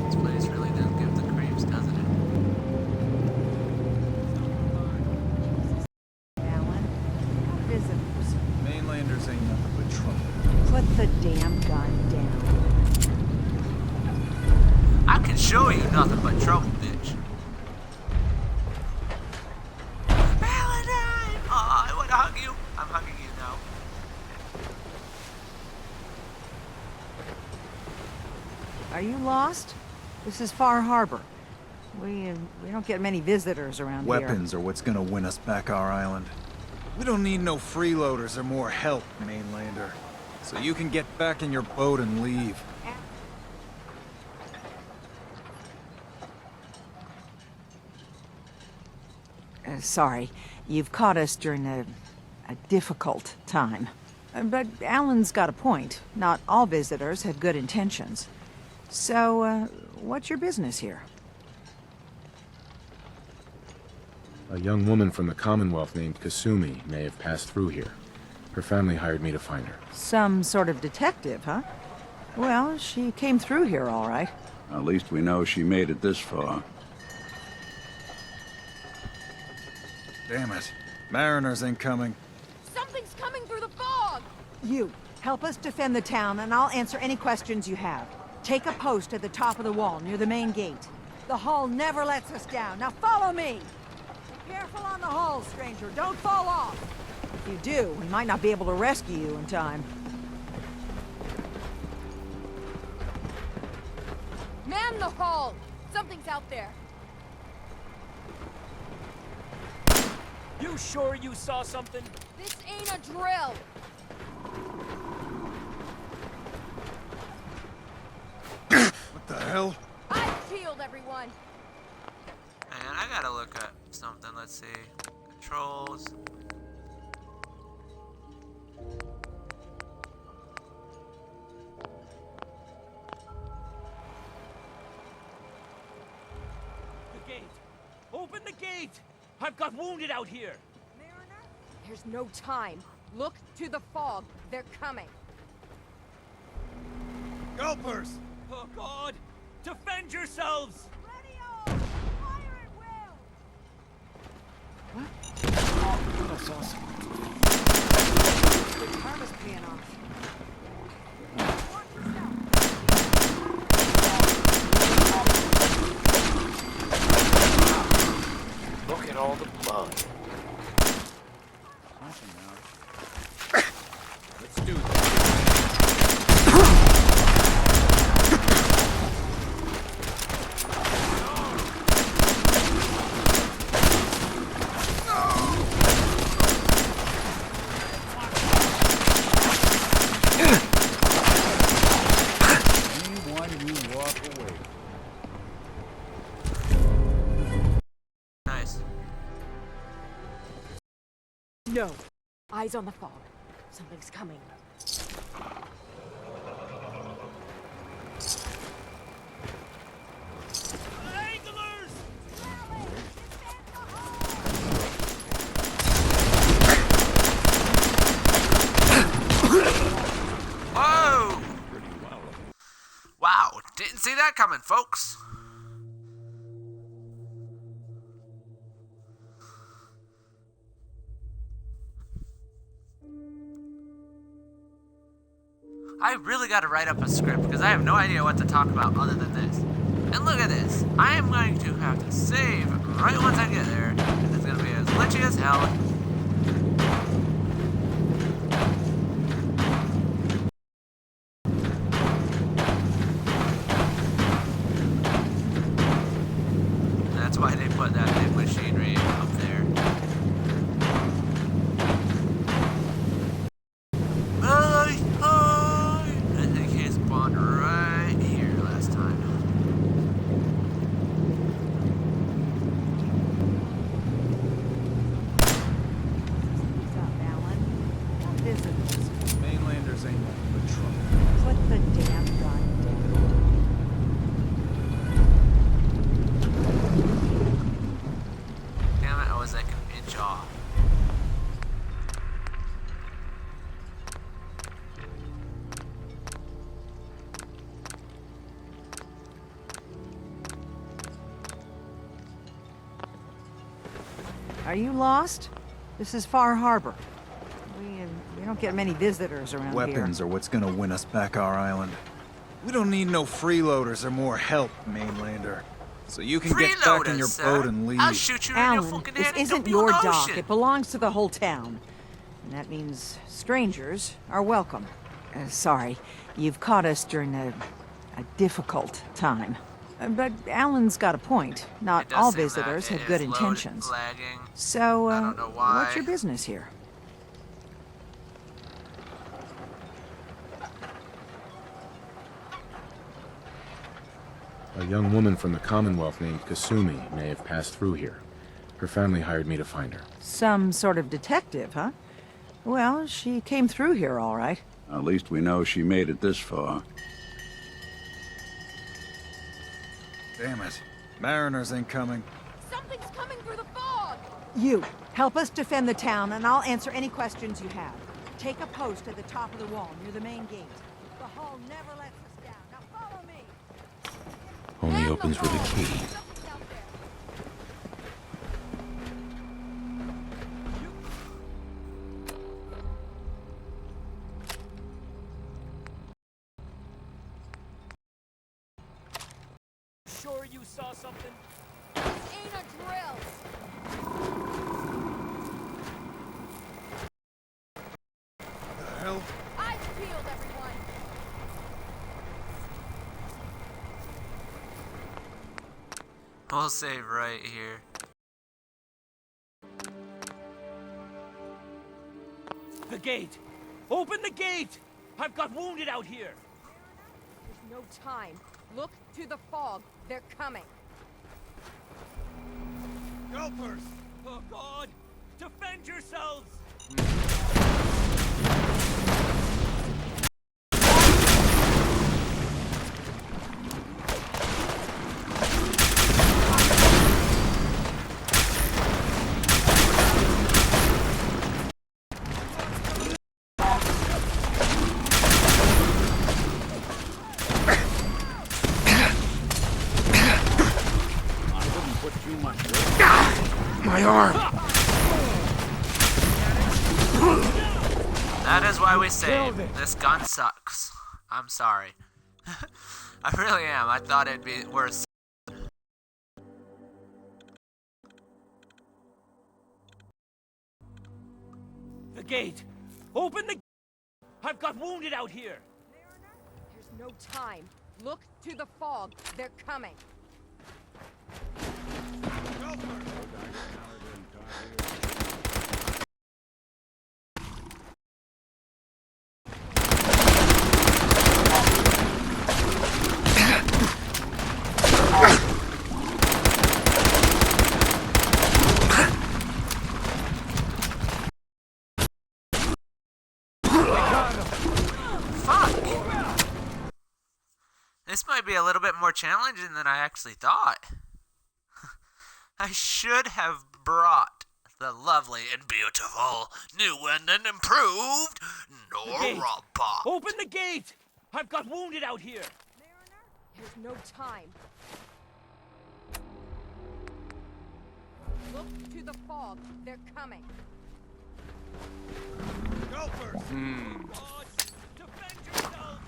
This place really does give the creeps, doesn't it? Visitors. Mainlanders ain't nothing but trouble. Put the damn gun down. I can show you nothing but trouble, bitch. Valentine! Oh, I want to hug you. I'm hugging you now. Are you lost? This is Far Harbor. We don't get many visitors around here. Weapons are what's gonna win us back our island. We don't need no freeloaders or more help, Mainlander. So you can get back in your boat and leave. Sorry, you've caught us during a difficult time. But Alan's got a point. Not all visitors have good intentions. So, what's your business here? A young woman from the Commonwealth named Kasumi may have passed through here. Her family hired me to find her. Some sort of detective, huh? Well, she came through here all right. At least we know she made it this far. Damn it. Mariners incoming. Something's coming through the fog! You, help us defend the town, and I'll answer any questions you have. Take a post at the top of the wall, near the main gate. The hull never lets us down. Now follow me! Be careful on the hull, stranger. Don't fall off! If you do, we might not be able to rescue you in time. Man the hull! Something's out there. You sure you saw something? This ain't a drill! What the hell? I've killed everyone! Man, I gotta look at something. Let's see. Controls. gate! I've got wounded out here! There's no time. Look to the fog. They're coming. Gulpers! Oh, God! Defend yourselves! That's awesome. The karma's paying off. Look at all the blood. Let's do this. Nice. No. Eyes on the fog. Something's coming. Whoa! Wow, didn't see that coming, folks. I really got to write up a script because I have no idea what to talk about other than this. And look at this. I am going to have to save right once I get there. And it's going to be as glitchy as hell. That's why they put that big machinery up there. I think he spawned right here last time. What's up, Alan? More visitors. Mainlanders ain't nothing but trouble. Put the damn gun down. Damn it, I was like an inch off. Are you lost? This is Far Harbor. We don't get many visitors around Weapons here. are what's gonna win us back our island. We don't need no freeloaders or more help, Mainlander. So you can get back in your boat and leave. I'll shoot you in your Alan, fucking this head and isn't dump you in your the dock. ocean. It belongs to the whole town. And that means strangers are welcome. Sorry, you've caught us during a difficult time. But Alan's got a point. Not all seem that visitors it have good is intentions. lagging. So, I don't know why. what's your business here? A young woman from the Commonwealth named Kasumi may have passed through here. Her family hired me to find her. Some sort of detective, huh? Well, she came through here all right. At least we know she made it this far. Damn it. Mariners ain't coming. Something's coming through the fog! You, help us defend the town, and I'll answer any questions you have. Take a post at the top of the wall, near the main gate. The hall never lets us down. Now follow me! Only opens with a key. Sure you saw something? This ain't a drill! The hell? Eyes peeled, everyone! We'll save right here. The gate! Open the gate! I've got wounded out here! There's no time. Look to the fog. They're coming. Gulpers! Oh, God! Defend yourselves! My arm! That is why we say this gun sucks. I'm sorry. I really am. I thought it'd be worse. The gate! Open the... I've got wounded out here! There's no time. Look to the fog. They're coming. This might be a little bit more challenging than I actually thought. I should have brought the lovely and beautiful new and improved Nora Box. Open the gate! I've got wounded out here! There's no time. Look to the fog. They're coming. Go first! Defend yourself!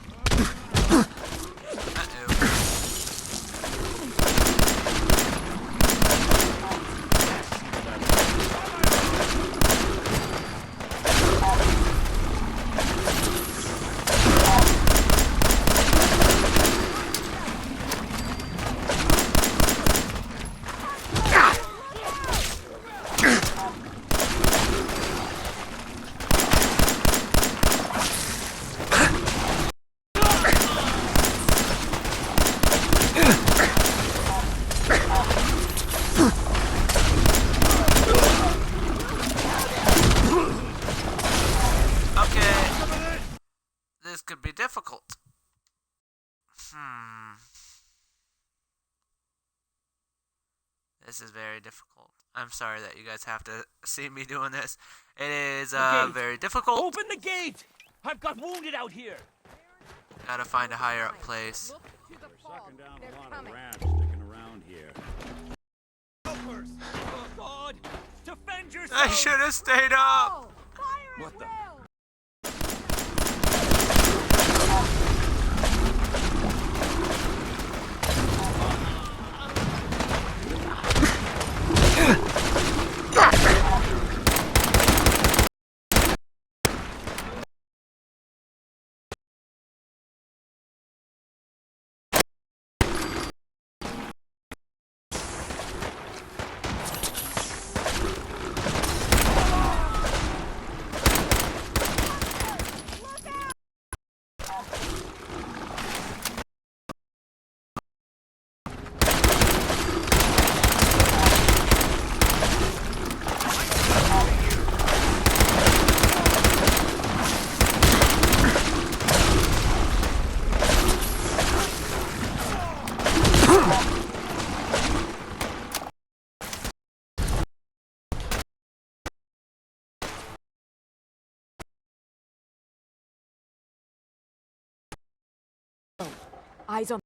This could be difficult. This is very difficult. I'm sorry that you guys have to see me doing this. It is very difficult. Open the gate! I've got wounded out here. Gotta find a higher up place. We're sucking down a lot of rats sticking around here. Go first! Oh God! Defend yourself! I should have stayed up. What the? Eyes on.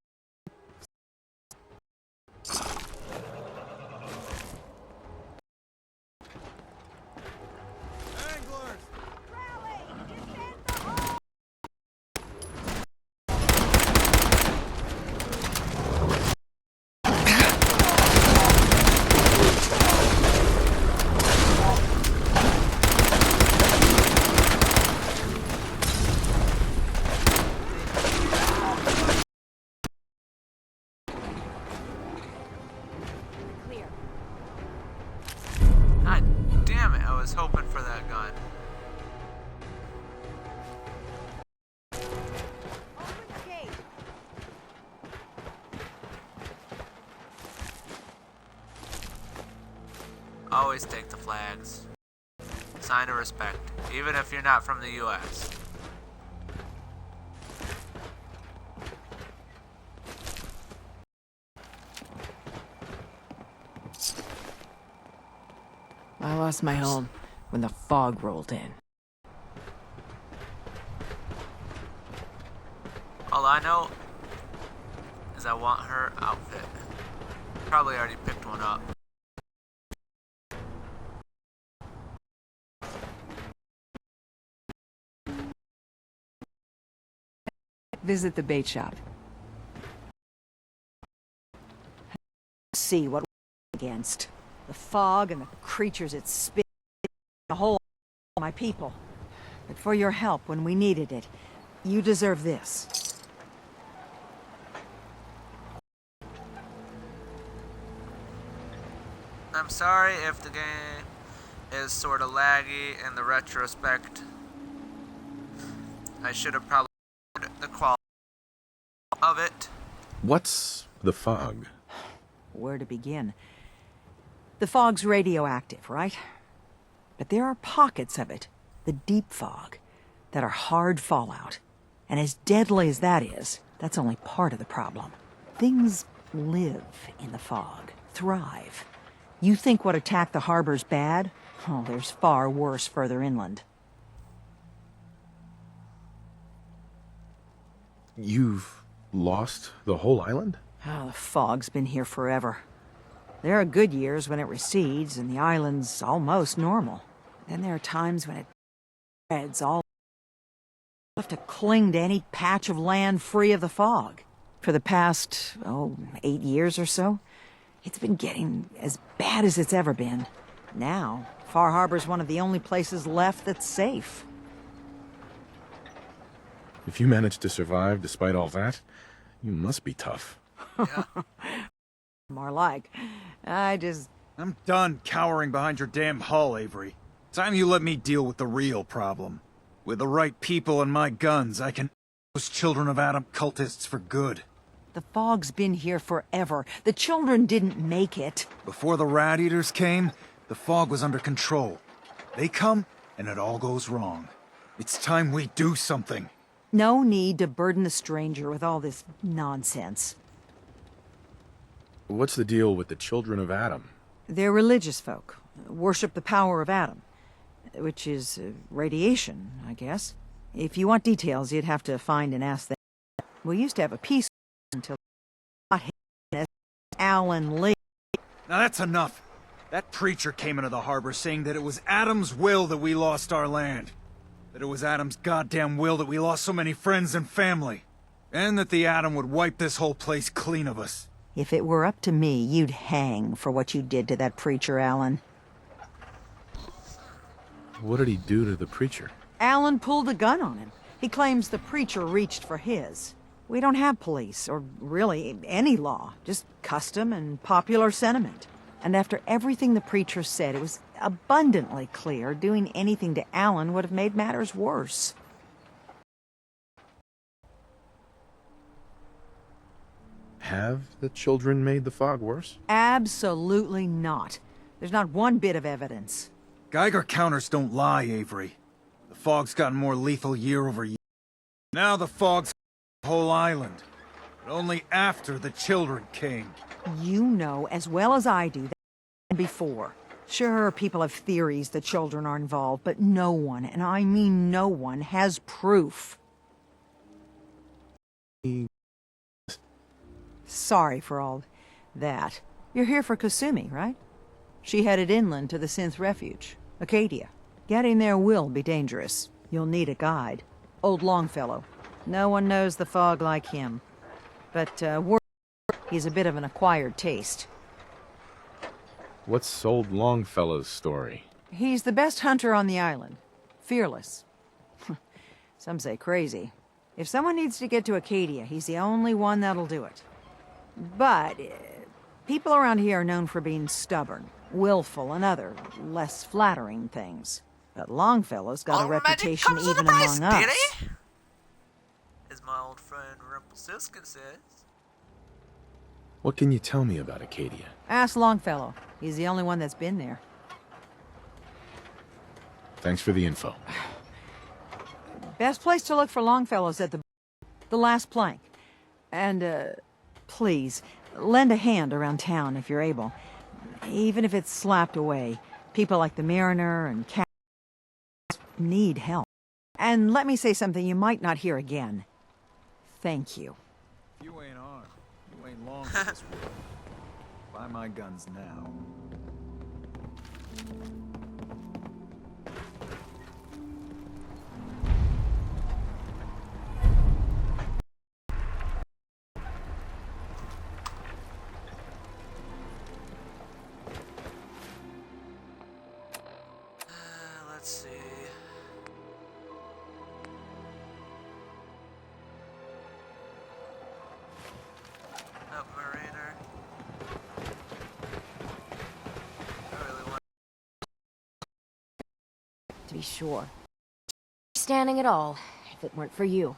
God damn it, I was hoping for that gun. Always take the flags. Sign of respect, even if you're not from the US. I lost my home when the fog rolled in. All I know is I want her outfit. Probably already picked one up. visit the bait shop. See what we're against. The fog and the creatures it spit, the whole of my people. But for your help when we needed it, you deserve this. I'm sorry if the game is sort of laggy in the retrospect. I should have probably heard the quality of it. What's the fog? Where to begin? The fog's radioactive, right? But there are pockets of it, the deep fog, that are hard fallout. And as deadly as that is, that's only part of the problem. Things live in the fog, thrive. You think what attacked the harbor's bad? Oh, there's far worse further inland. You've lost the whole island? Oh, the fog's been here forever. There are good years when it recedes and the island's almost normal. Then there are times when it spreads all. You have to cling to any patch of land free of the fog. For the past, 8 years or so, it's been getting as bad as it's ever been. Now, Far Harbor's one of the only places left that's safe. If you managed to survive despite all that, you must be tough. Yeah. More like, I'm done cowering behind your damn hull, Avery. Time you let me deal with the real problem. With the right people and my guns, I can those Children of Adam cultists for good. The fog's been here forever. The children didn't make it. Before the Rat Eaters came, the fog was under control. They come, and it all goes wrong. It's time we do something. No need to burden the stranger with all this nonsense. What's the deal with the Children of Adam? They're religious folk. Worship the power of Adam. Which is radiation, I guess. If you want details, you'd have to find and ask them. We used to have a peace until Alan Lee. Now that's enough. That preacher came into the harbor saying that it was Adam's will that we lost our land. That it was Adam's goddamn will that we lost so many friends and family. And that the Adam would wipe this whole place clean of us. If it were up to me, you'd hang for what you did to that preacher, Alan. What did he do to the preacher? Alan pulled a gun on him. He claims the preacher reached for his. We don't have police, or really any law, just custom and popular sentiment. And after everything the preacher said, it was abundantly clear doing anything to Alan would have made matters worse. Have the children made the fog worse? Absolutely not. There's not one bit of evidence. Geiger counters don't lie, Avery. The fog's gotten more lethal year over year. Now the fog's the whole island. But only after the children came. You know as well as I do that before. Sure, people have theories the children are involved, but no one, and I mean no one, has proof. Sorry for all that. You're here for Kasumi, right? She headed inland to the Synth Refuge, Acadia. Getting there will be dangerous. You'll need a guide. Old Longfellow. No one knows the fog like him. But, he's a bit of an acquired taste. What's old Longfellow's story? He's the best hunter on the island. Fearless. Some say crazy. If someone needs to get to Acadia, he's the only one that'll do it. But people around here are known for being stubborn, willful, and other, less flattering things. But Longfellow's got a reputation even among us. As my old friend Rumpelstiltskin says. What can you tell me about Acadia? Ask Longfellow. He's the only one that's been there. Thanks for the info. Best place to look for Longfellow's at the last plank. And, please, lend a hand around town if you're able. Even if it's slapped away. People like the Mariner and Cat need help. And let me say something you might not hear again. Thank you. You ain't armed. You ain't long for this world. Buy my guns now. be sure. Standing at all, if it weren't for you.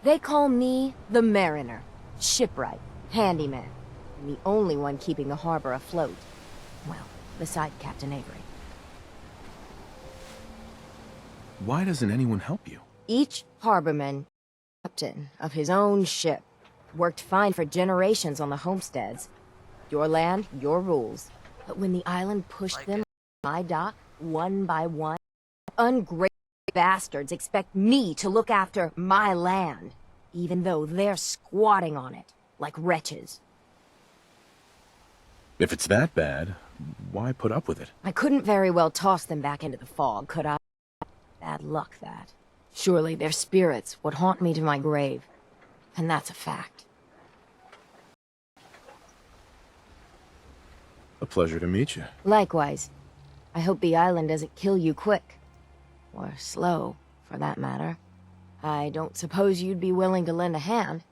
They call me the Mariner, shipwright, handyman, and the only one keeping the harbor afloat. Well, beside Captain Avery. Why doesn't anyone help you? Each harborman, captain of his own ship, worked fine for generations on the homesteads. Your land, your rules. But when the island pushed them on my dock, one by one, ungrateful bastards expect me to look after my land, even though they're squatting on it, like wretches. If it's that bad, why put up with it? I couldn't very well toss them back into the fog, could I? Bad luck, that. Surely their spirits would haunt me to my grave. And that's a fact. A pleasure to meet you. Likewise. I hope the island doesn't kill you quick. Or slow, for that matter. I don't suppose you'd be willing to lend a hand.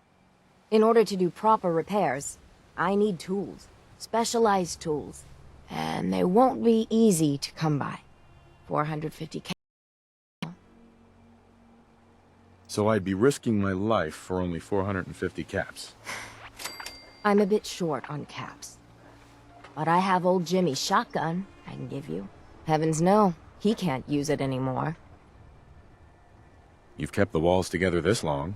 In order to do proper repairs, I need tools. Specialized tools. And they won't be easy to come by. 450K. So I'd be risking my life for only 450 caps. I'm a bit short on caps. But I have old Jimmy's shotgun I can give you. Heavens no, he can't use it anymore. You've kept the walls together this long.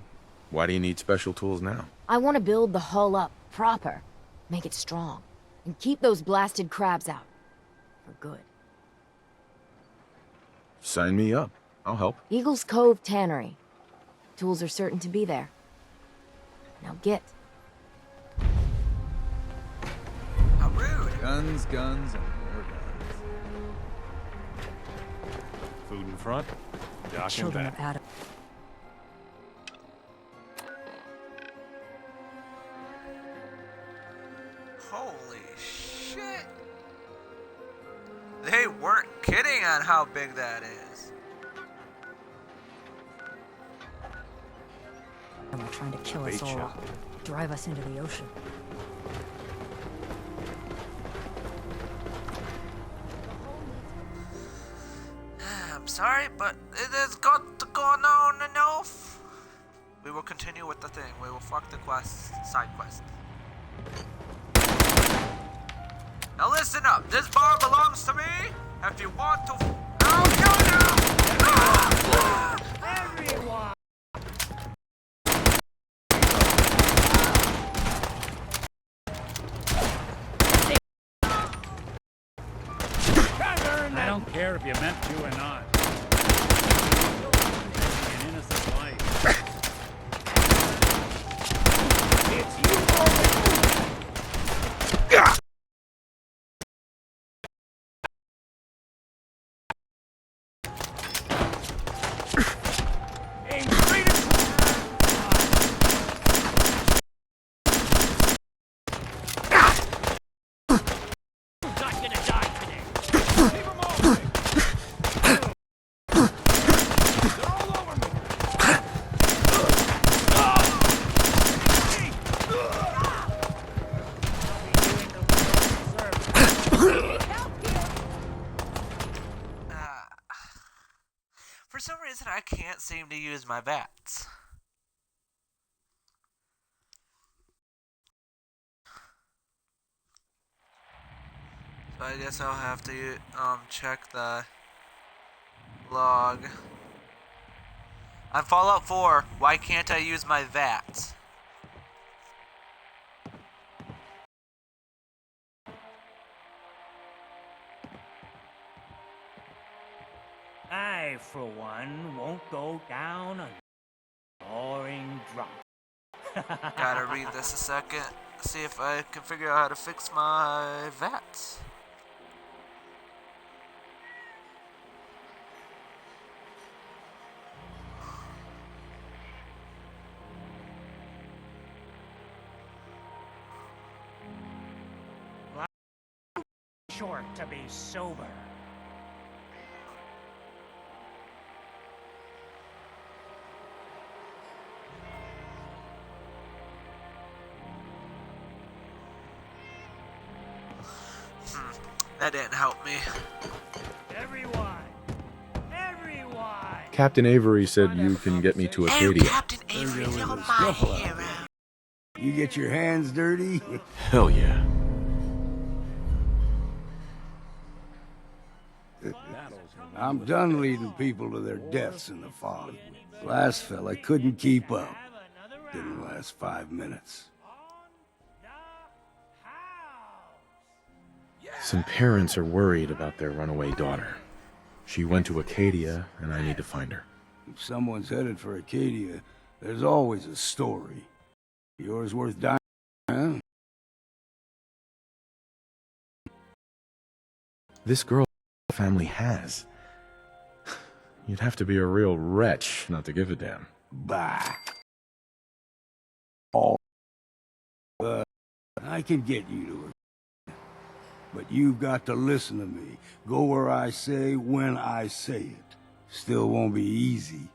Why do you need special tools now? I want to build the hull up proper. Make it strong. And keep those blasted crabs out. For good. Sign me up. I'll help. Eagle's Cove Tannery. Tools are certain to be there. Now get. How rude. Guns, guns, and more guns. Food in front, dock in Children back. of Adam. Holy shit. They weren't kidding on how big that is. They're trying to kill us Bait all. shop. Drive us into the ocean. I'm sorry, but it has got to go on enough. We will continue with the thing. We will fuck the quest, side quest. Now listen up. This bar belongs to me. If you want to, I'll kill you. Everyone! I don't care if you meant to or not. An innocent life. It's you, For some reason, I can't seem to use my bats. So I guess I'll have to check the log. On Fallout 4, why can't I use my VATs? I, for one, won't go down a boring drop. Gotta read this a second. See if I can figure out how to fix my VATs. Short to be sober. That didn't help me. Everyone! Everyone! Captain Avery said you can get me to Acadia. Captain Avery, you're my hero. You get your hands dirty? Hell yeah. I'm done leading people to their deaths in the fog. Last fella couldn't keep up. Didn't last 5 minutes. Some parents are worried about their runaway daughter. She went to Acadia, and I need to find her. If someone's headed for Acadia, there's always a story. Yours worth dying, huh? This girl family has. You'd have to be a real wretch not to give a damn. Bah. I can get you to her. But you've got to listen to me. Go where I say, when I say it. Still won't be easy.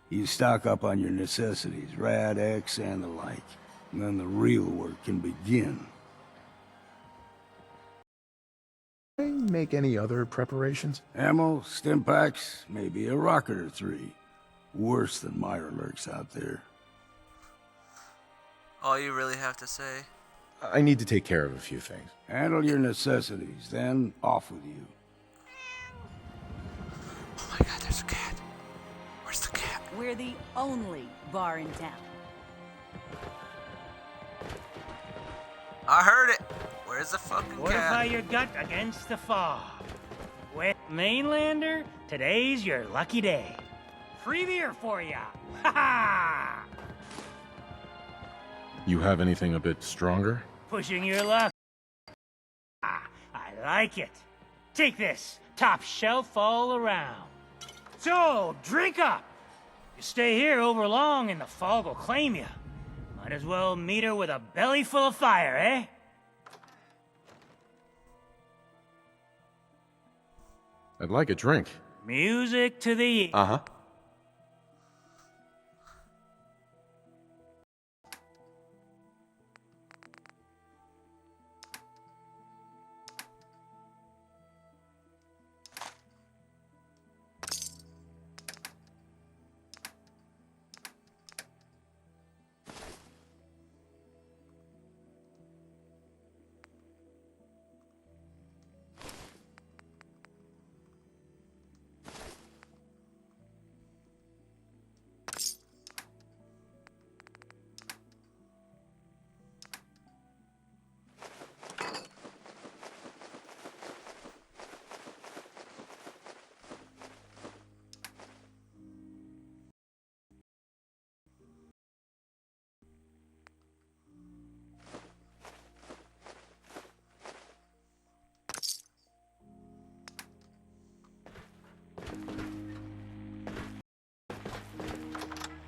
You stock up on your necessities, Rad, X, and the like. And then the real work can begin. Make any other preparations? Ammo, stim packs, maybe a rocket or 3. Worse than Myra lurks out there. All you really have to say. I need to take care of a few things. Handle your necessities, then off with you. Oh my god, there's a cat. Where's the cat? We're the only bar in town. I heard it. Where's the fucking Fortify cat? your gut against the fog. With Mainlander, today's your lucky day. Free beer for ya. Ha ha! You have anything a bit stronger? Pushing your luck. Ah, I like it. Take this, top shelf all around. So, drink up. You stay here over long and the fog will claim you. Might as well meet her with a belly full of fire, eh? I'd like a drink. Music to the... Uh-huh.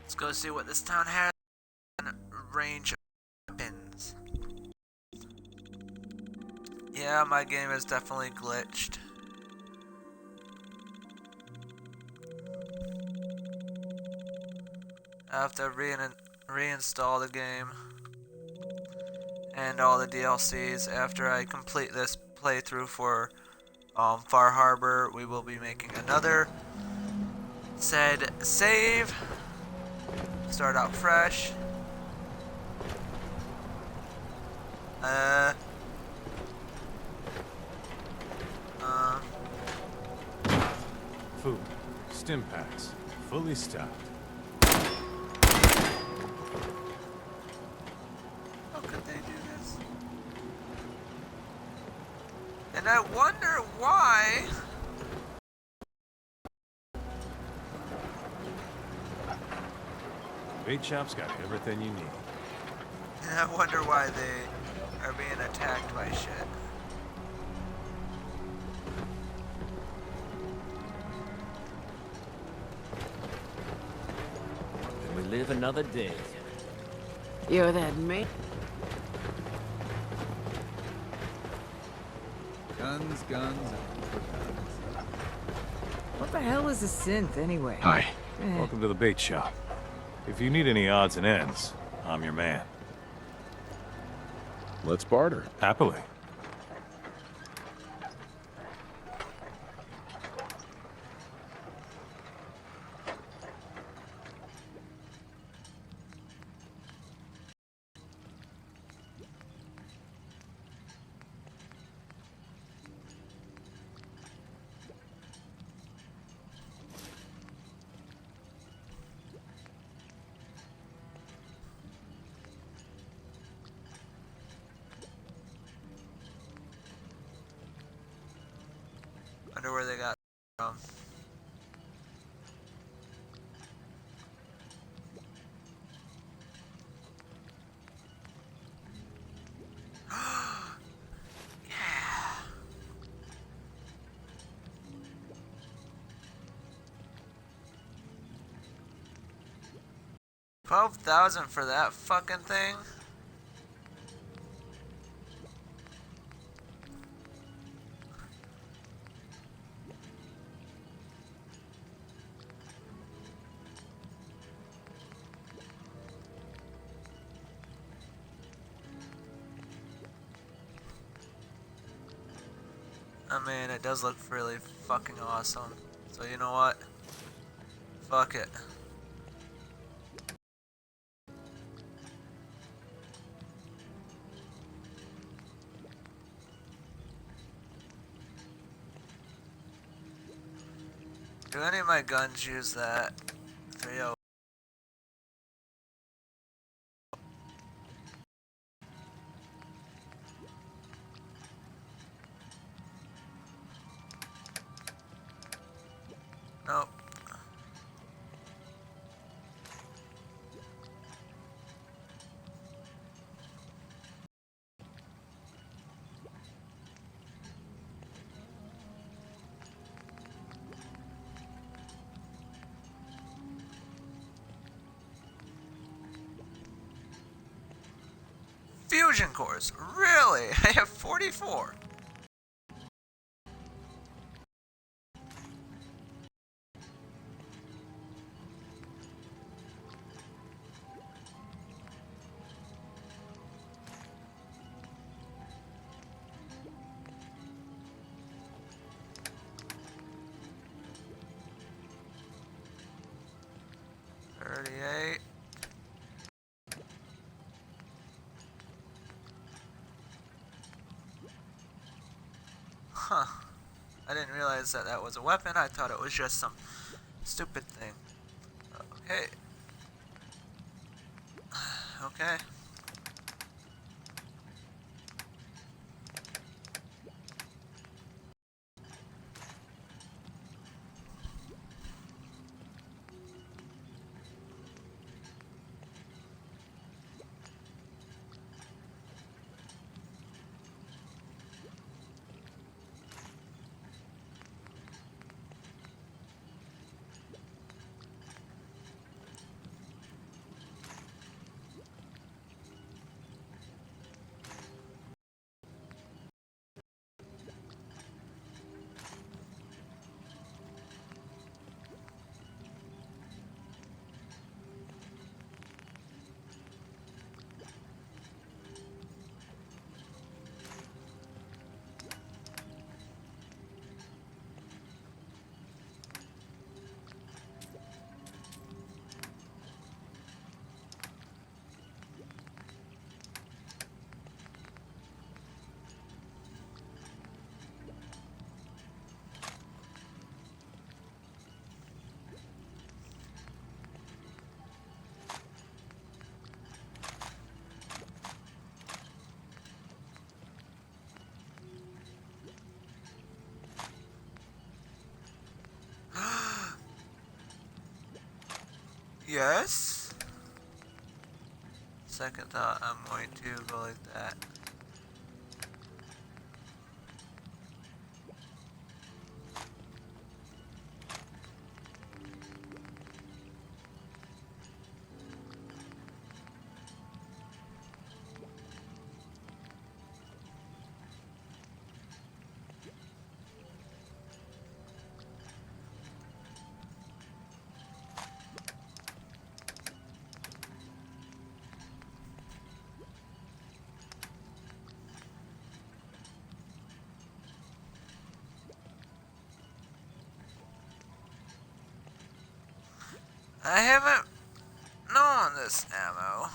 Let's go see what this town has. Range of weapons. Yeah, my game is definitely glitched. I have to reinstall the game and all the DLCs after I complete this playthrough for Far Harbor. We will be making another said save. Start out fresh. Food, stim packs, fully stocked. How could they do this? And I wonder why. Bait shop's got everything you need. And I wonder why they are being attacked by shit. And we live another day. You're that man. Guns, guns, What the hell is a synth, anyway? Hi. Welcome to the bait shop. If you need any odds and ends, I'm your man. Let's barter. Happily. Wonder where they got from. Yeah. 12,000 for that fucking thing? I mean, it does look really fucking awesome. So you know what? Fuck it. Do any of my guns use that? 3-0. Nope. Fusion cores? Really? I have 44. Huh. I didn't realize that that was a weapon. I thought it was just some stupid thing. Okay. Okay. Yes? Second thought, I'm going to go like that. I haven't known this ammo.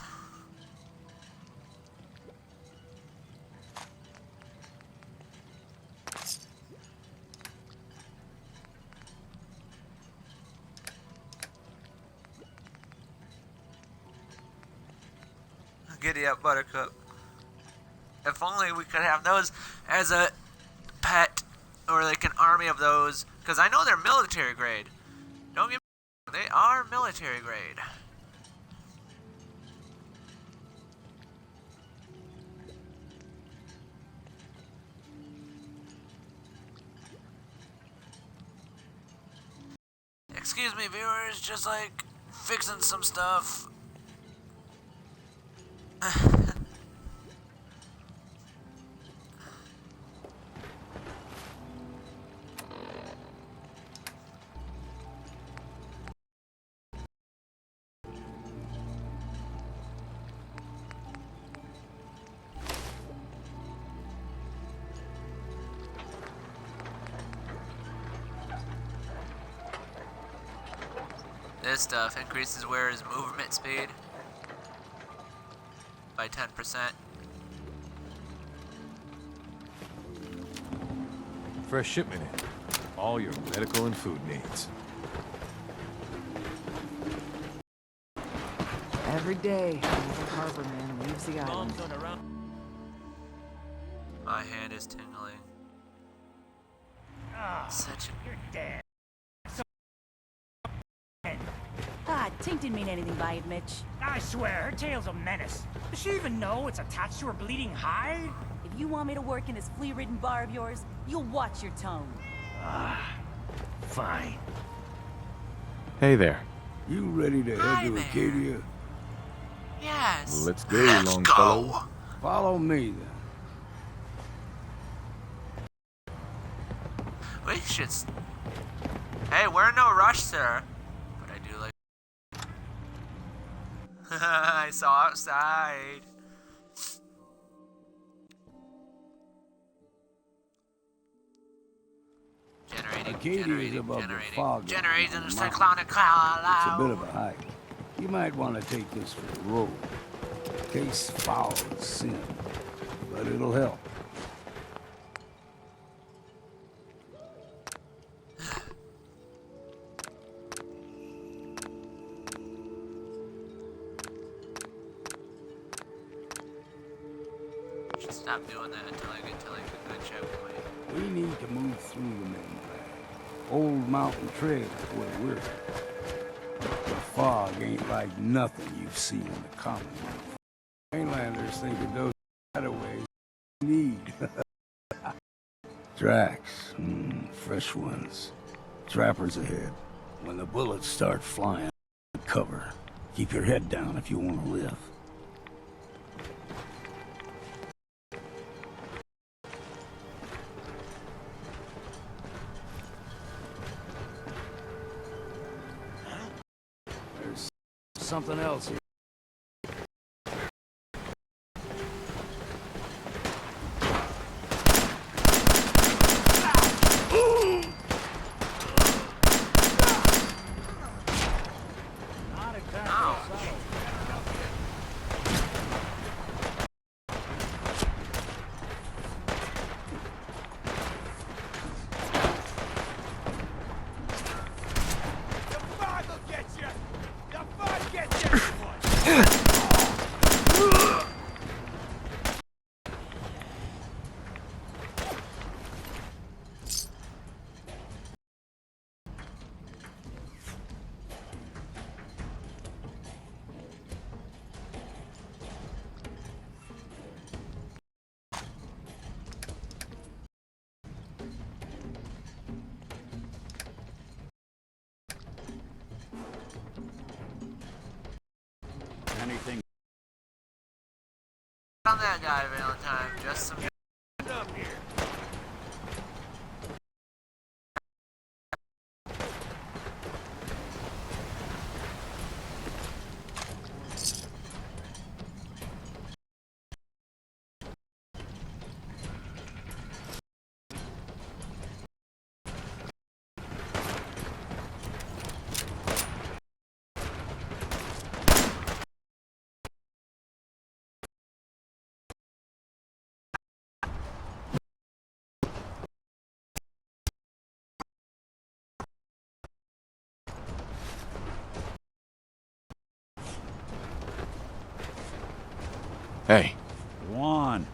Giddy up, Buttercup. If only we could have those as a pet. or like an army of those, because I know they're military grade. Don't get me wrong, they are military grade. Excuse me, viewers, just like fixing some stuff. This stuff increases wearer's movement speed by 10%. Fresh shipment in. All your medical and food needs. Every day, another harbor man leaves the island. My hand is tingling. Such You're dead. Ah, Tink didn't mean anything by it, Mitch. I swear, her tail's a menace. Does she even know it's attached to her bleeding hide? If you want me to work in this flea-ridden bar of yours, you'll watch your tone. Fine. Hey there. You ready to head to Acadia? Yes. Let's go, Longfellow. Follow me, then. We should. Hey, we're in no rush, sir. But I do like. I saw outside. Acadia's above the fog. Generating cyclonic cloud. It's a bit of a hike. You might want to take this for the road. Case foul is sin, but it'll help. Should stop doing that until I get to like a good checkpoint. We need to move through the mainland. Old mountain trail is where we're at. The fog ain't like nothing you've seen in the Commonwealth. Mainlanders think of those ways we need. Tracks, fresh ones. Trappers ahead. When the bullets start flying, cover. Keep your head down if you want to live. There's something else here. Anything On that guy, Valentine. Just some. Up here. Hey. Go on.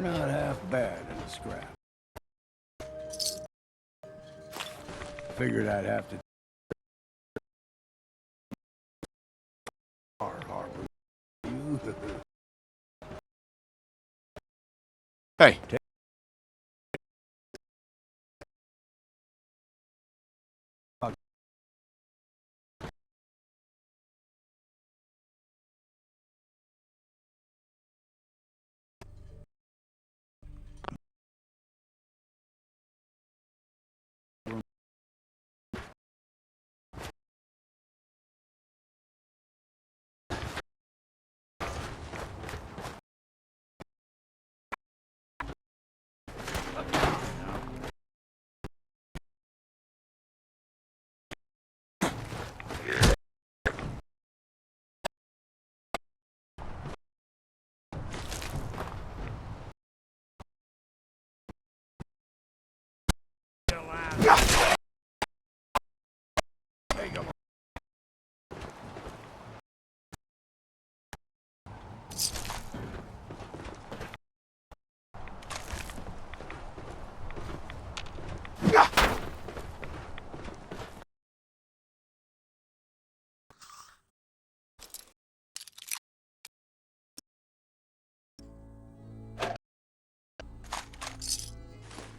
me. Not half bad in a scrap. Figured I'd have to harbor you. Hey.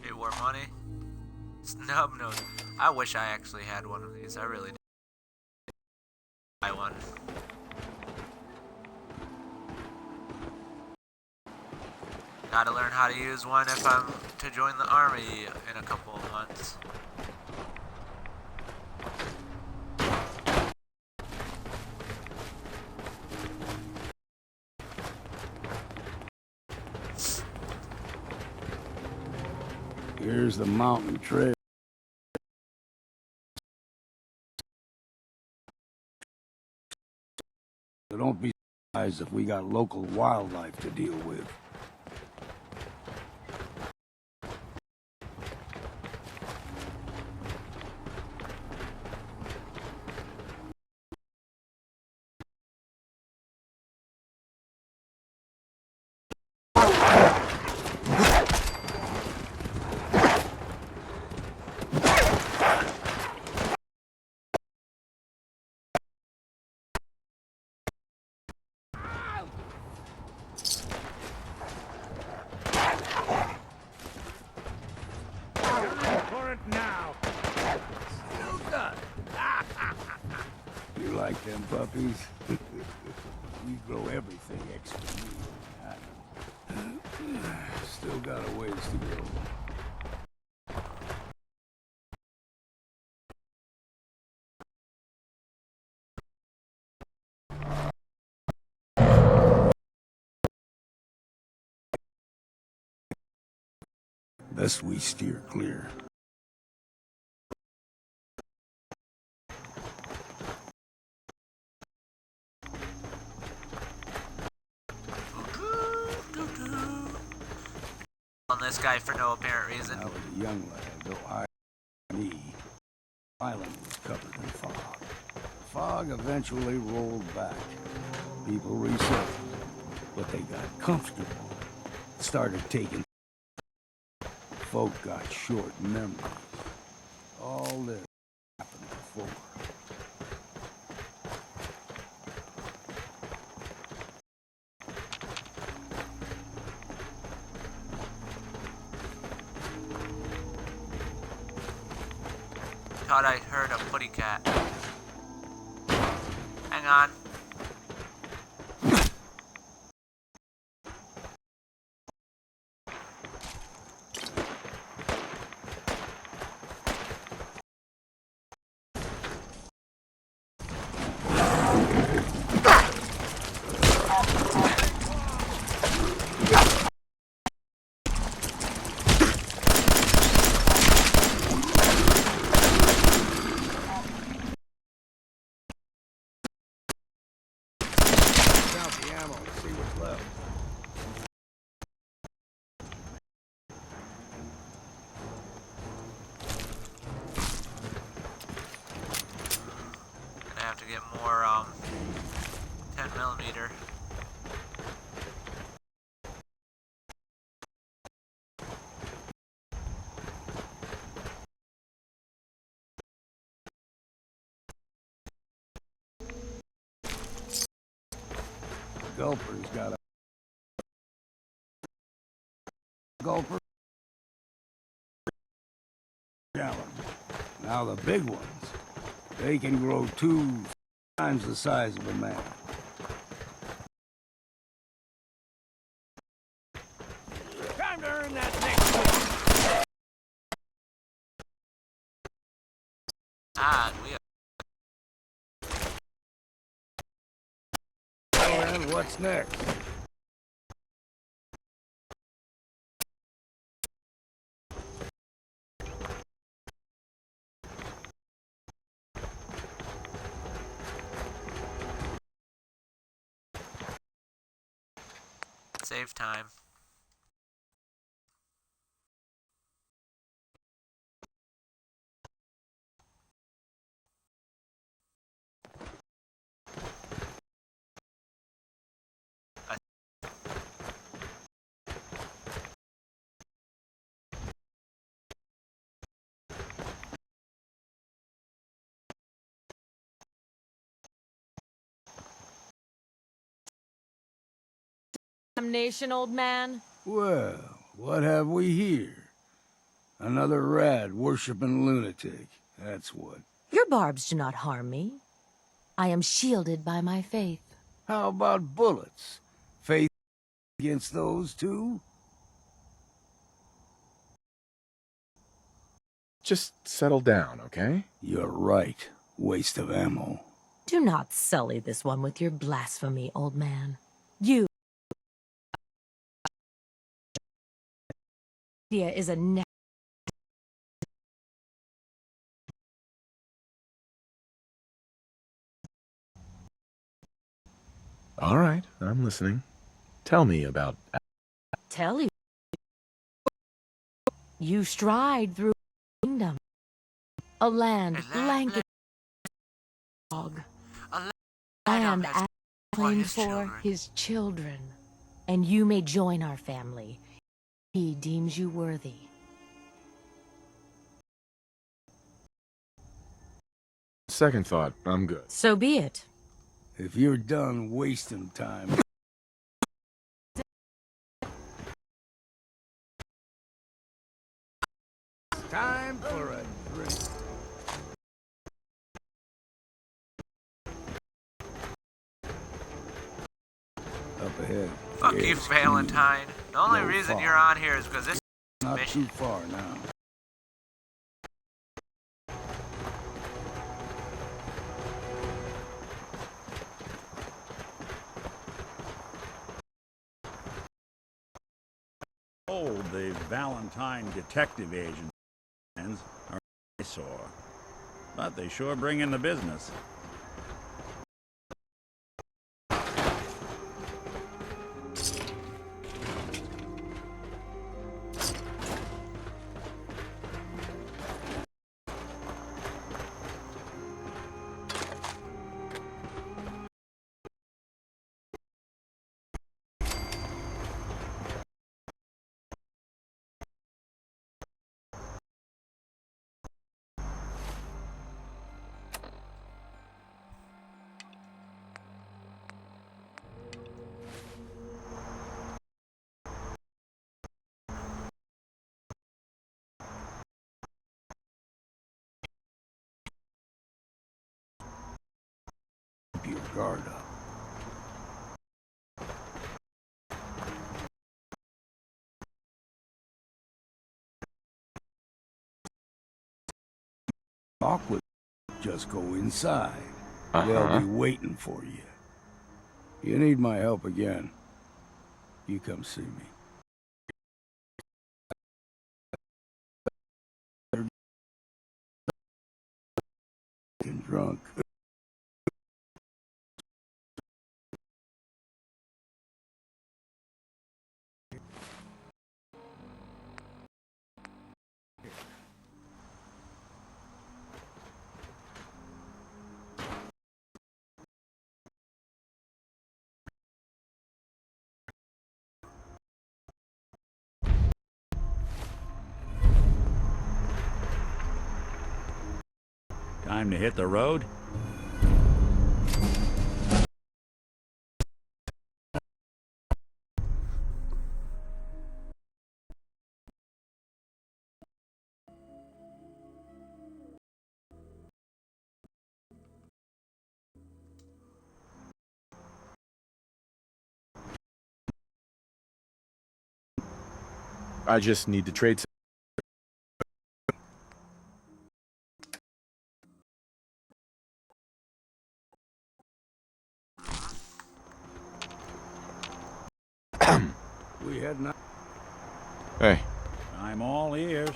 Need more money? Snub nose. I wish I actually had one of these. I really did. Buy one. Gotta learn how to use one if I'm to join the army in a couple of months. Here's the mountain trail. So don't be surprised if we got local wildlife to deal with. You like them puppies? We grow everything extra meat. Still got a ways to go. Best we steer clear. On this guy for no apparent reason. I was a young lad, though the island was covered in fog. The fog eventually rolled back. People resettled, but they got comfortable. Started taking. Folk got short memories. All this happened before. Thought I heard a putty cat. Hang on. Have to get more 10mm. Gulper's got a Gulper challenge. Now the big ones, they can grow 2 times the size of a man. Time to earn that next one. Ah, we have... And what's next? Save time. Damnation, old man. Well, what have we here? Another rad worshipping lunatic. That's what. Your barbs do not harm me. I am shielded by my faith. How about bullets? Faith against those too? Just settle down, okay? You're right. Waste of ammo. Do not sully this one with your blasphemy, old man. You is a All right, I'm listening. Tell me about... Tell you. You stride through a kingdom. A land blanket dog. A land has claimed his for children. his children. And you may join our family. He deems you worthy. Second thought, I'm good. So be it. If you're done wasting time... Time for a drink. Up ahead. Fuck you, Yes, Valentine. The only No reason far. you're on here is because this Not mission. too far now. Old, the Valentine detective agents are sore, but they sure bring in the business. Keep your guard up. Awkward. Just go inside. They'll be waiting for you. You need my help again. You come see me. Getting drunk. Time to hit the road? I just need to trade some. We had not. Hey. I'm all ears.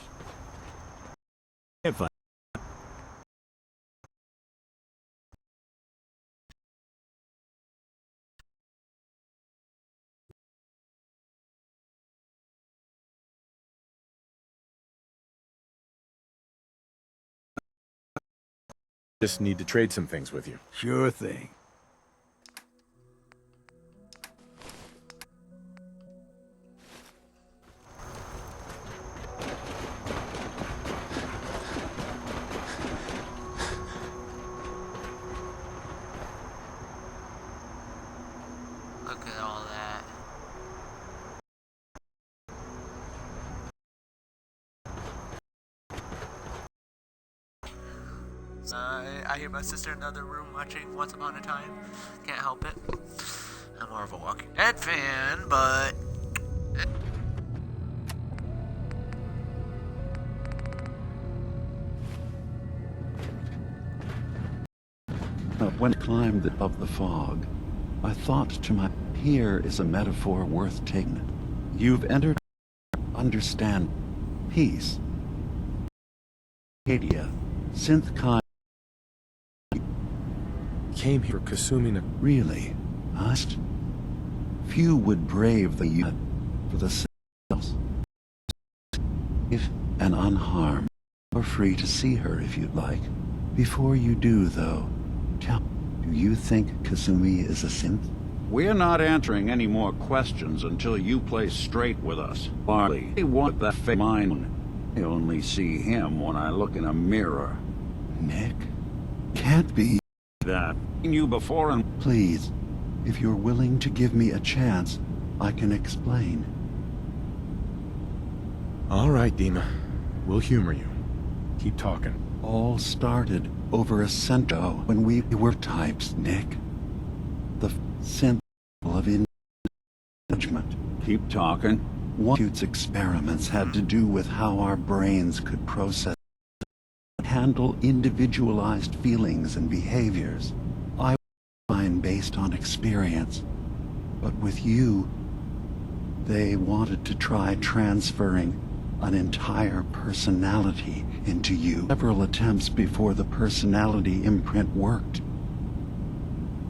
If I Just need to trade some things with you. Sure thing. Look at all that. I hear my sister in another room watching Once Upon a Time. Can't help it. I'm more of a Walking Dead fan, but... When I climbed above the fog, I thought to my, here is a metaphor worth taking. You've entered, understand, peace. Acadia, synth kind. Came here, Kasumi. Really? Us? Few would brave the for the selves. If and unharmed, you're free to see her if you'd like. Before you do, though, do you think Kasumi is a synth? We're not answering any more questions until you play straight with us. Barley, I want that fake mine. I only see him when I look in a mirror. Nick? Can't be. That you before and please, if you're willing to give me a chance, I can explain. All right, Dima. We'll humor you. Keep talking. All started over a cento when we were types, Nick. The synth of judgment. Keep talking. One experiments had to do with how our brains could process handle individualized feelings and behaviors. I find based on experience. But with you, they wanted to try transferring an entire personality into you. Several attempts before the personality imprint worked.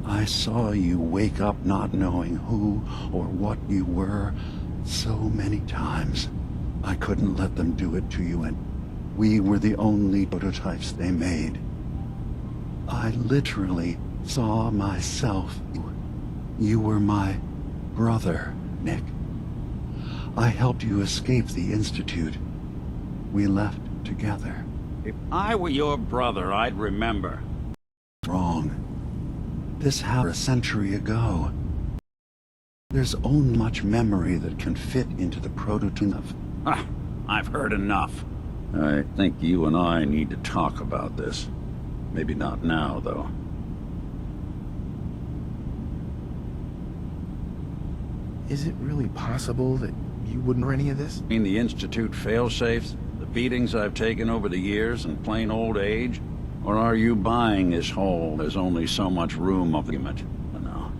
I saw you wake up not knowing who or what you were so many times. I couldn't let them do it to you, and we were the only prototypes they made. I literally saw myself. You were my brother, Nick. I helped you escape the Institute. We left together. If I were your brother, I'd remember. Wrong. This happened a century ago. There's only much memory that can fit into the prototype of... I've heard enough. I think you and I need to talk about this. Maybe not now, though. Is it really possible that you wouldn't know any of this? Mean the Institute failsafes? The beatings I've taken over the years and plain old age? Or are you buying this whole there's only so much room of argument? No.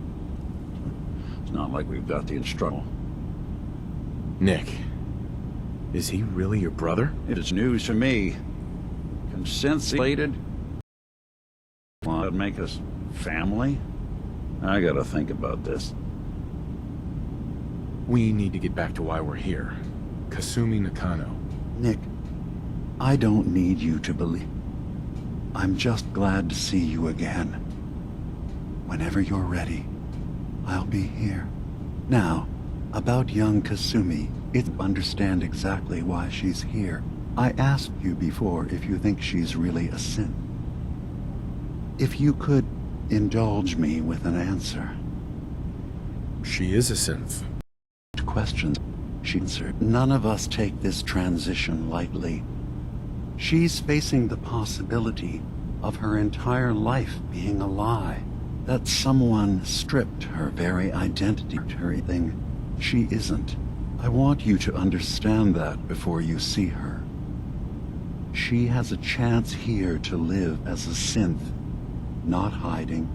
It's not like we've got the instruction. Nick, is he really your brother? It is news to me. Consensulated? Want to make us family? I gotta think about this. We need to get back to why we're here. Kasumi Nakano. Nick, I don't need you to believe. I'm just glad to see you again. Whenever you're ready, I'll be here. Now, about young Kasumi, it's understand exactly why she's here. I asked you before if you think she's really a synth. If you could indulge me with an answer. She is a synth. Questions, she answered. None of us take this transition lightly. She's facing the possibility of her entire life being a lie. That someone stripped her very identity, her thing she isn't. I want you to understand that before you see her. She has a chance here to live as a synth, not hiding,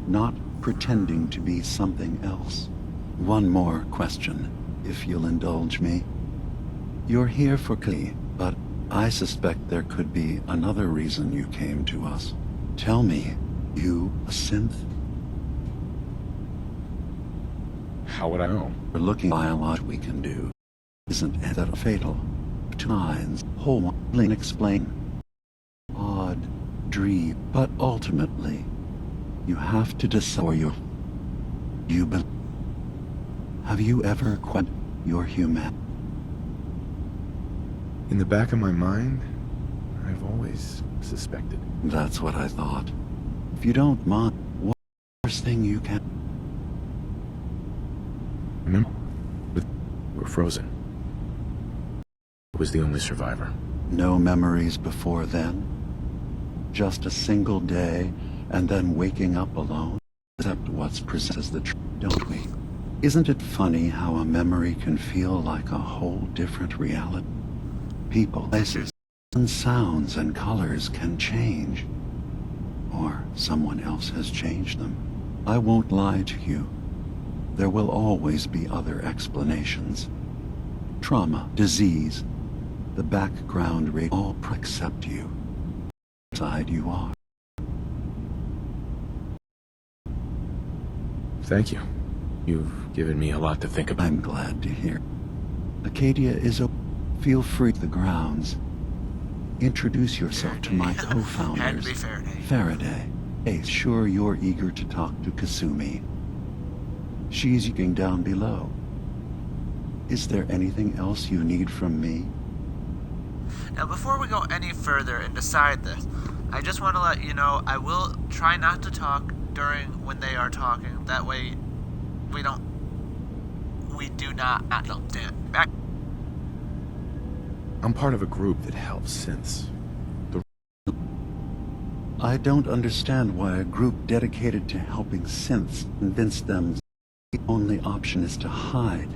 not pretending to be something else. One more question, if you'll indulge me. You're here for Klee, but I suspect there could be another reason you came to us. Tell me, you a synth? How would I know? We're looking at a lot we can do. Isn't that fatal? Times, whole, explain. Odd, dream, but ultimately, you have to decide you believe. Have you ever questioned your humanity? In the back of my mind, I've always suspected. That's what I thought. If you don't mind, what's the worst thing you can... Remember? We're frozen. I was the only survivor. No memories before then? Just a single day, and then waking up alone? Except what's presented as the truth, don't we? Isn't it funny how a memory can feel like a whole different reality? People, places, and sounds and colors can change. Or someone else has changed them. I won't lie to you. There will always be other explanations. Trauma, disease, the background rate, all accept you. Side you are. Thank you. You've given me a lot to think about. I'm glad to hear. Acadia is a... Feel free to the grounds. Introduce yourself to my co-founders. Faraday. Hey, sure you're eager to talk to Kasumi. She's looking down below. Is there anything else you need from me? Now, before we go any further and decide this, I just want to let you know I will try not to talk during when they are talking. That way, we do not back. I'm part of a group that helps synths. I don't understand why a group dedicated to helping synths convinced them the only option is to hide.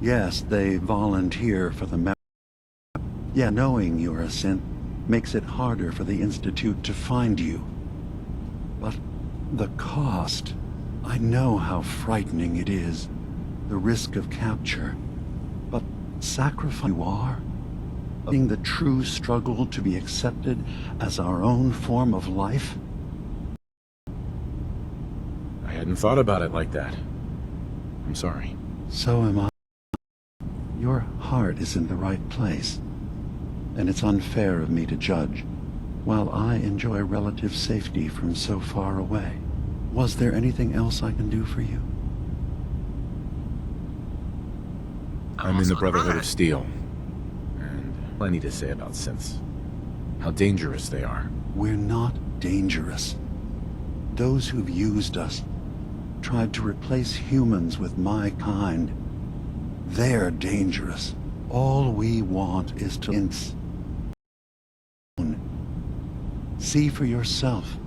Yes, they volunteer for the Yeah, knowing you're a synth makes it harder for the Institute to find you. But the cost... I know how frightening it is. The risk of capture. But sacrifice you are? Being the true struggle to be accepted as our own form of life? I hadn't thought about it like that. I'm sorry. So am I. Your heart is in the right place. And it's unfair of me to judge, while I enjoy relative safety from so far away. Was there anything else I can do for you? I'm in the Brotherhood of Steel. And plenty to say about synths. How dangerous they are. We're not dangerous. Those who've used us, tried to replace humans with my kind, they're dangerous. All we want is to see for yourself.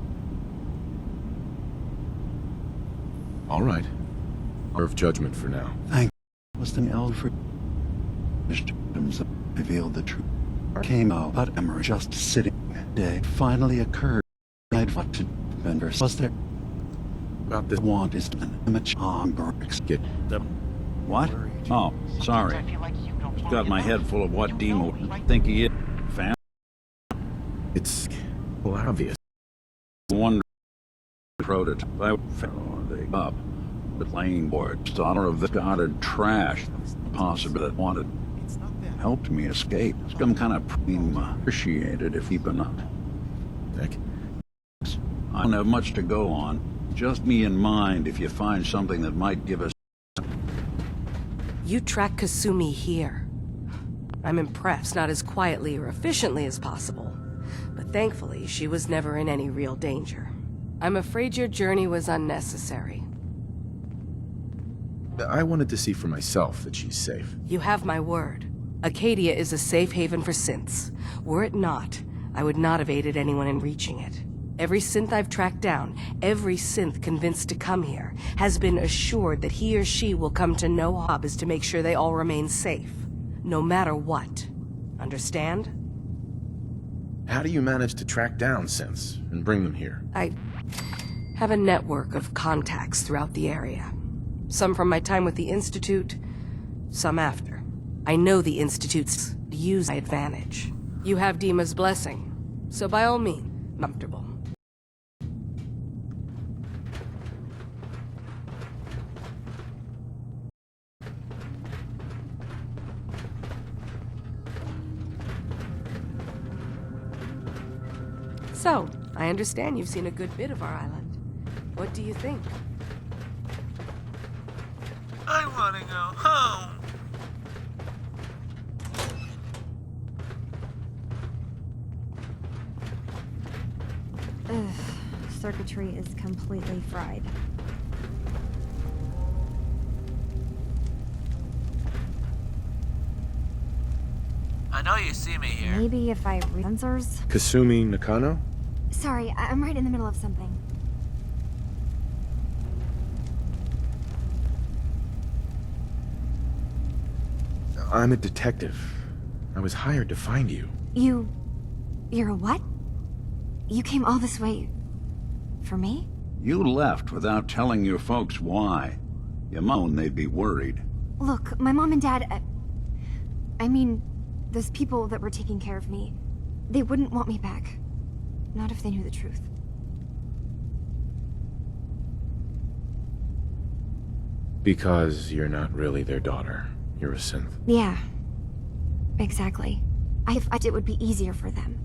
All right. Serve judgment for now. Thank you. Was the Alfred victims revealed the truth. Came out, but Emma just sitting. Day finally occurred. I'd what to vendor was there. About this want is an image on bricks. Get the what? Oh, sorry. Got my head full of what Demo think he is. Fan. It's well obvious. One prototype. I found the up the playing board. Daughter of the godded trash. Possibly that wanted helped me escape. Some kind of appreciated if he been up. Nick. I don't have much to go on. Just me in mind if you find something that might give us. You track Kasumi here. I'm impressed, not as quietly or efficiently as possible. But thankfully, she was never in any real danger. I'm afraid your journey was unnecessary. I wanted to see for myself that she's safe. You have my word. Acadia is a safe haven for synths. Were it not, I would not have aided anyone in reaching it. Every synth I've tracked down, every synth convinced to come here, has been assured that he or she will come to no harm is to make sure they all remain safe. No matter what. Understand? How do you manage to track down synths and bring them here? I have a network of contacts throughout the area. Some from my time with the Institute, some after. I know the Institute's use my advantage. You have Dima's blessing, so by all means, comfortable. So, I understand you've seen a good bit of our island. What do you think? I want to go home. Ugh, circuitry is completely fried. I know you see me here. Maybe if I read sensors? Kasumi Nakano? Sorry, I'm right in the middle of something. I'm a detective. I was hired to find you. You're a what? You came all this way... for me? You left without telling your folks why. You moan they'd be worried. Look, my mom and dad... I mean, those people that were taking care of me, they wouldn't want me back. Not if they knew the truth. Because you're not really their daughter. You're a synth. Yeah. Exactly. I thought it would be easier for them.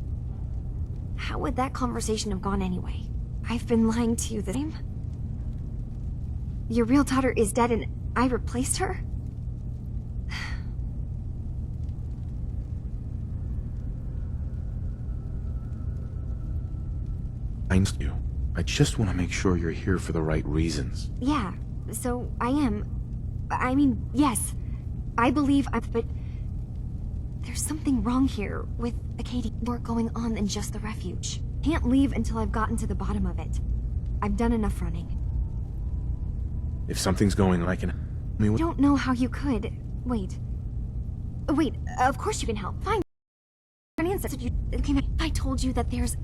How would that conversation have gone anyway? I've been lying to you the same? Your real daughter is dead and I replaced her? You. I just want to make sure you're here for the right reasons. Yeah, so I am. I mean, yes. I believe but there's something wrong here with Acadie. More going on than just the refuge. Can't leave until I've gotten to the bottom of it. I've done enough running. If something's going like an... I don't know how you could. Wait, of course you can help. Fine. An answer. I told you that there's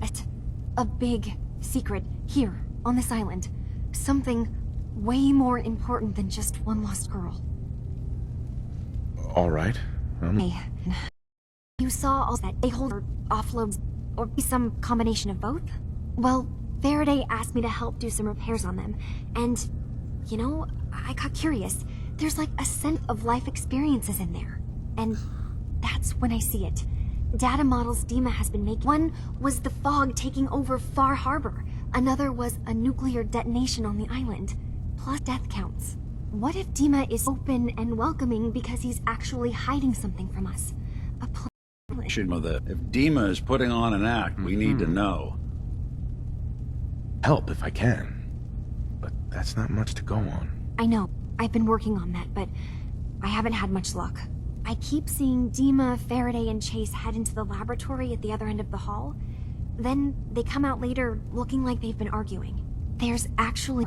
a big secret here on this island. Something way more important than just one lost girl. All right. Hey, you saw all that they hold or offloads or some combination of both? Well, Faraday asked me to help do some repairs on them, and, you know, I got curious. There's like a sense of life experiences in there, and that's when I see it. Data models Dima has been making. One was the fog taking over Far Harbor. Another was a nuclear detonation on the island, plus death counts. What if Dima is open and welcoming because he's actually hiding something from us? If Dima is putting on an act, we need to know. Help if I can. But that's not much to go on. I know. I've been working on that, but I haven't had much luck. I keep seeing Dima, Faraday, and Chase head into the laboratory at the other end of the hall. Then they come out later looking like they've been arguing. There's actually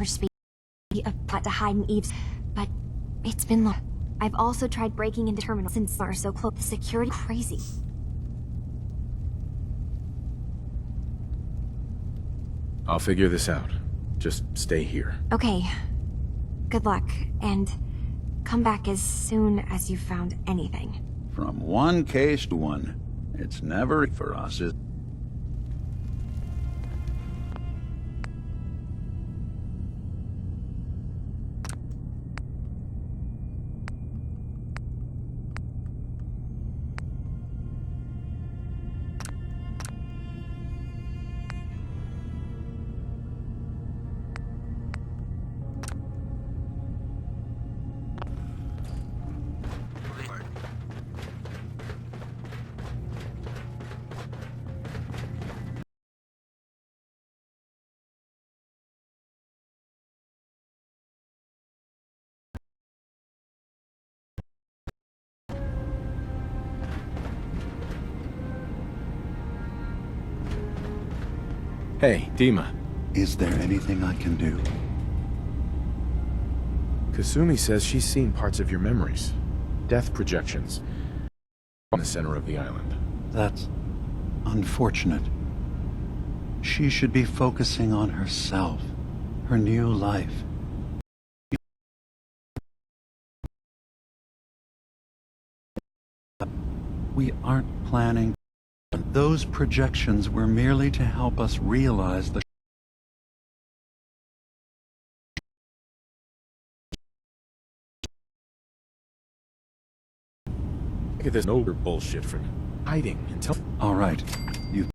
a plot to hide in Eve's, but it's been long. I've also tried breaking into terminals since are so close. The security crazy. I'll figure this out. Just stay here. Okay. Good luck, and come back as soon as you've found anything. From one case to one, it's never for us, is Hey, Dima. Is there anything I can do? Kasumi says she's seen parts of your memories. Death projections. On the center of the island. That's unfortunate. She should be focusing on herself, her new life. We aren't planning. Those projections were merely to help us realize the Look at this older bullshit from hiding until... All right, you've been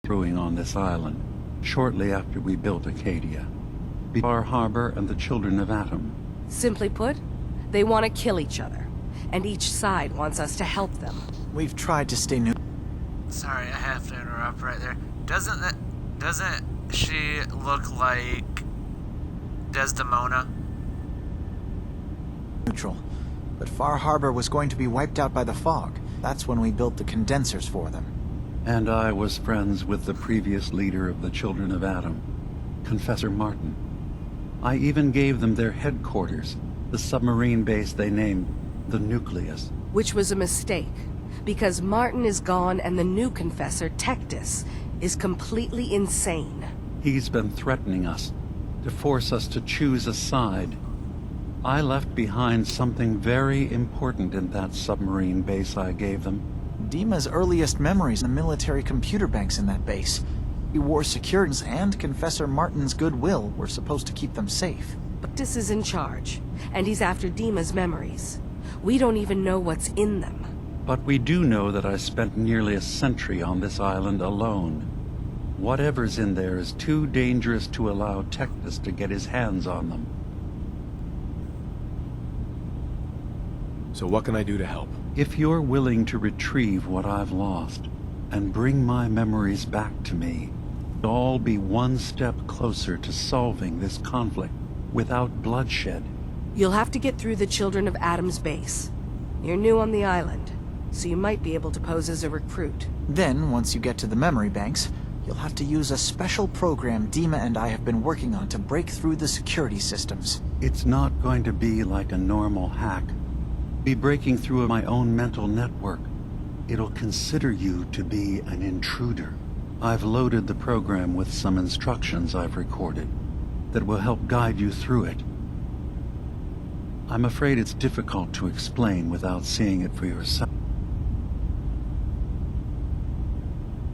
brewing on this island shortly after we built Acadia. Bar Harbor and the Children of Atom. Simply put, they want to kill each other, and each side wants us to help them. We've tried to stay neutral. Sorry, I have to interrupt right there. Doesn't she look like Desdemona? But Far Harbor was going to be wiped out by the fog. That's when we built the condensers for them. And I was friends with the previous leader of the Children of Atom, Confessor Martin. I even gave them their headquarters, the submarine base they named the Nucleus. Which was a mistake, because Martin is gone and the new Confessor, Tectus, is completely insane. He's been threatening us, to force us to choose a side. I left behind something very important in that submarine base I gave them. Dima's earliest memories in the military computer banks in that base. He wore securities, and Confessor Martin's goodwill were supposed to keep them safe. Tectus is in charge, and he's after Dima's memories. We don't even know what's in them. But we do know that I spent nearly a century on this island alone. Whatever's in there is too dangerous to allow Tectus to get his hands on them. So what can I do to help? If you're willing to retrieve what I've lost, and bring my memories back to me, we'll all be one step closer to solving this conflict without bloodshed. You'll have to get through the Children of Atom's base. You're new on the island, so you might be able to pose as a recruit. Then, once you get to the memory banks, you'll have to use a special program Dima and I have been working on to break through the security systems. It's not going to be like a normal hack. Be breaking through my own mental network. It'll consider you to be an intruder. I've loaded the program with some instructions I've recorded that will help guide you through it. I'm afraid it's difficult to explain without seeing it for yourself.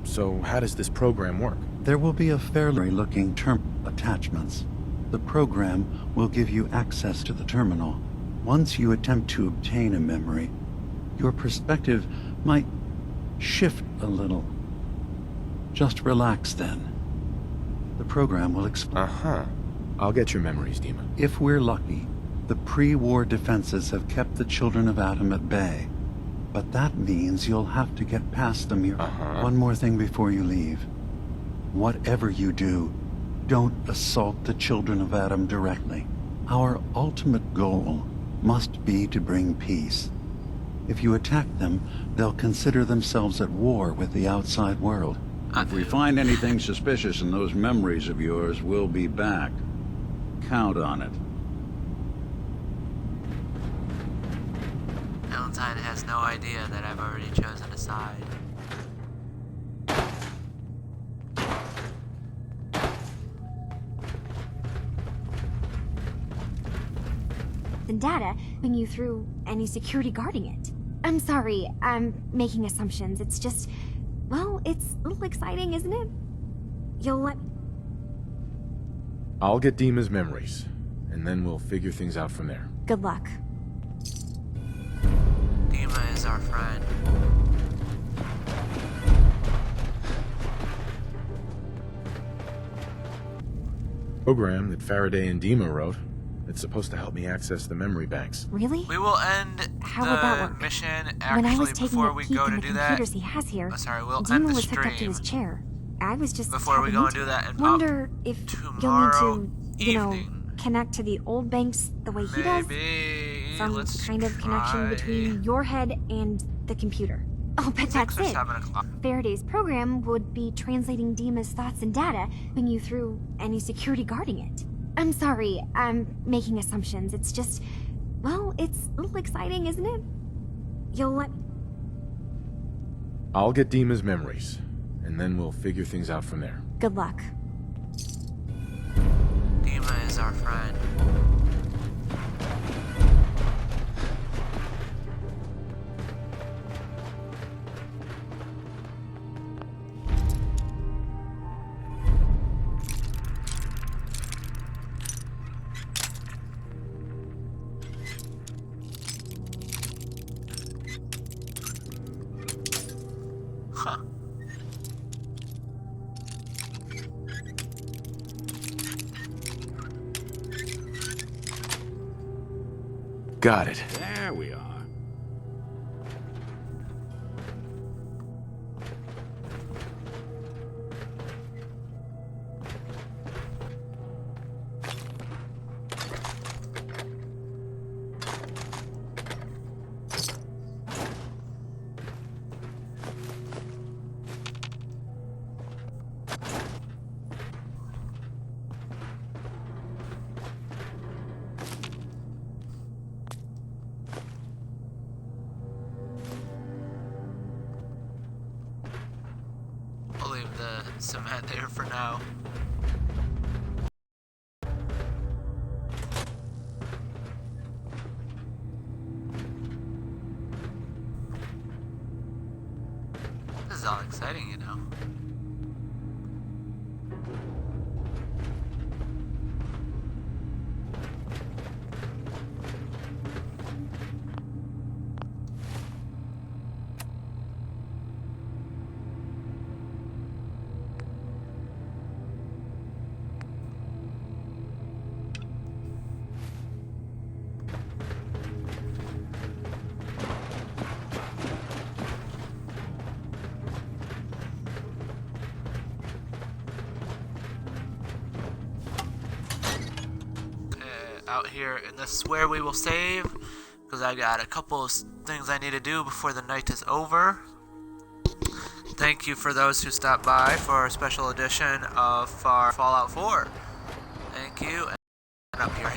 So how does this program work? There will be a fairly looking terminal attachments. The program will give you access to the terminal. Once you attempt to obtain a memory, your perspective might shift a little. Just relax then. The program will explain. I'll get your memories, Dima. If we're lucky, the pre-war defenses have kept the Children of Atom at bay. But that means you'll have to get past them. One more thing before you leave. Whatever you do, don't assault the Children of Atom directly. Our ultimate goal must be to bring peace. If you attack them, they'll consider themselves at war with the outside world. If we find anything suspicious in those memories of yours, we'll be back. Count on it. Valentine has no idea that I've already chosen a side. The data, putting you through any security guarding it. I'm sorry, I'm making assumptions. It's just, well, it's a little exciting, isn't it? You'll let... I'll get Dima's memories, and then we'll figure things out from there. Good luck. Dima is our friend. Program that Faraday and Dima wrote. It's supposed to help me access the memory banks. Really? We will end How would that the work? mission When I was actually taking before a we peek go in to the do that. computers he has here, Sorry, we'll Dima end the was hooked up to stream his chair. I was just before we tapping go and into do it. that. And Wonder if you'll need to, you know, evening. connect to the old banks the way he does. Some kind of connection between your head and the computer. Oh, but that's 6 or it. 7 o'clock. Faraday's program would be translating Dima's thoughts and data, putting you through any security guarding it. I'm sorry, I'm making assumptions. It's just, well, it's a little exciting, isn't it? You'll let... I'll get Dima's memories, and then we'll figure things out from there. Good luck. Dima is our friend. Huh. Got it. There we are. I'll leave the cement there for now. This is all exciting, you know. Out here, and this is where we will save, because I got a couple of things I need to do before the night is over. Thank you for those who stopped by for a special edition of our Fallout 4. Thank you. And up here,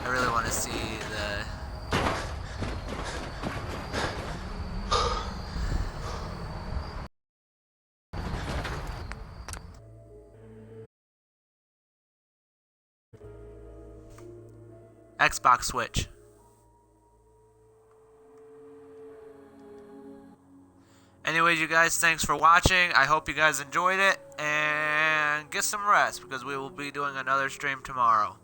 I really want to see the... Xbox Switch. Anyways, you guys, thanks for watching. I hope you guys enjoyed it, and get some rest, because we will be doing another stream tomorrow.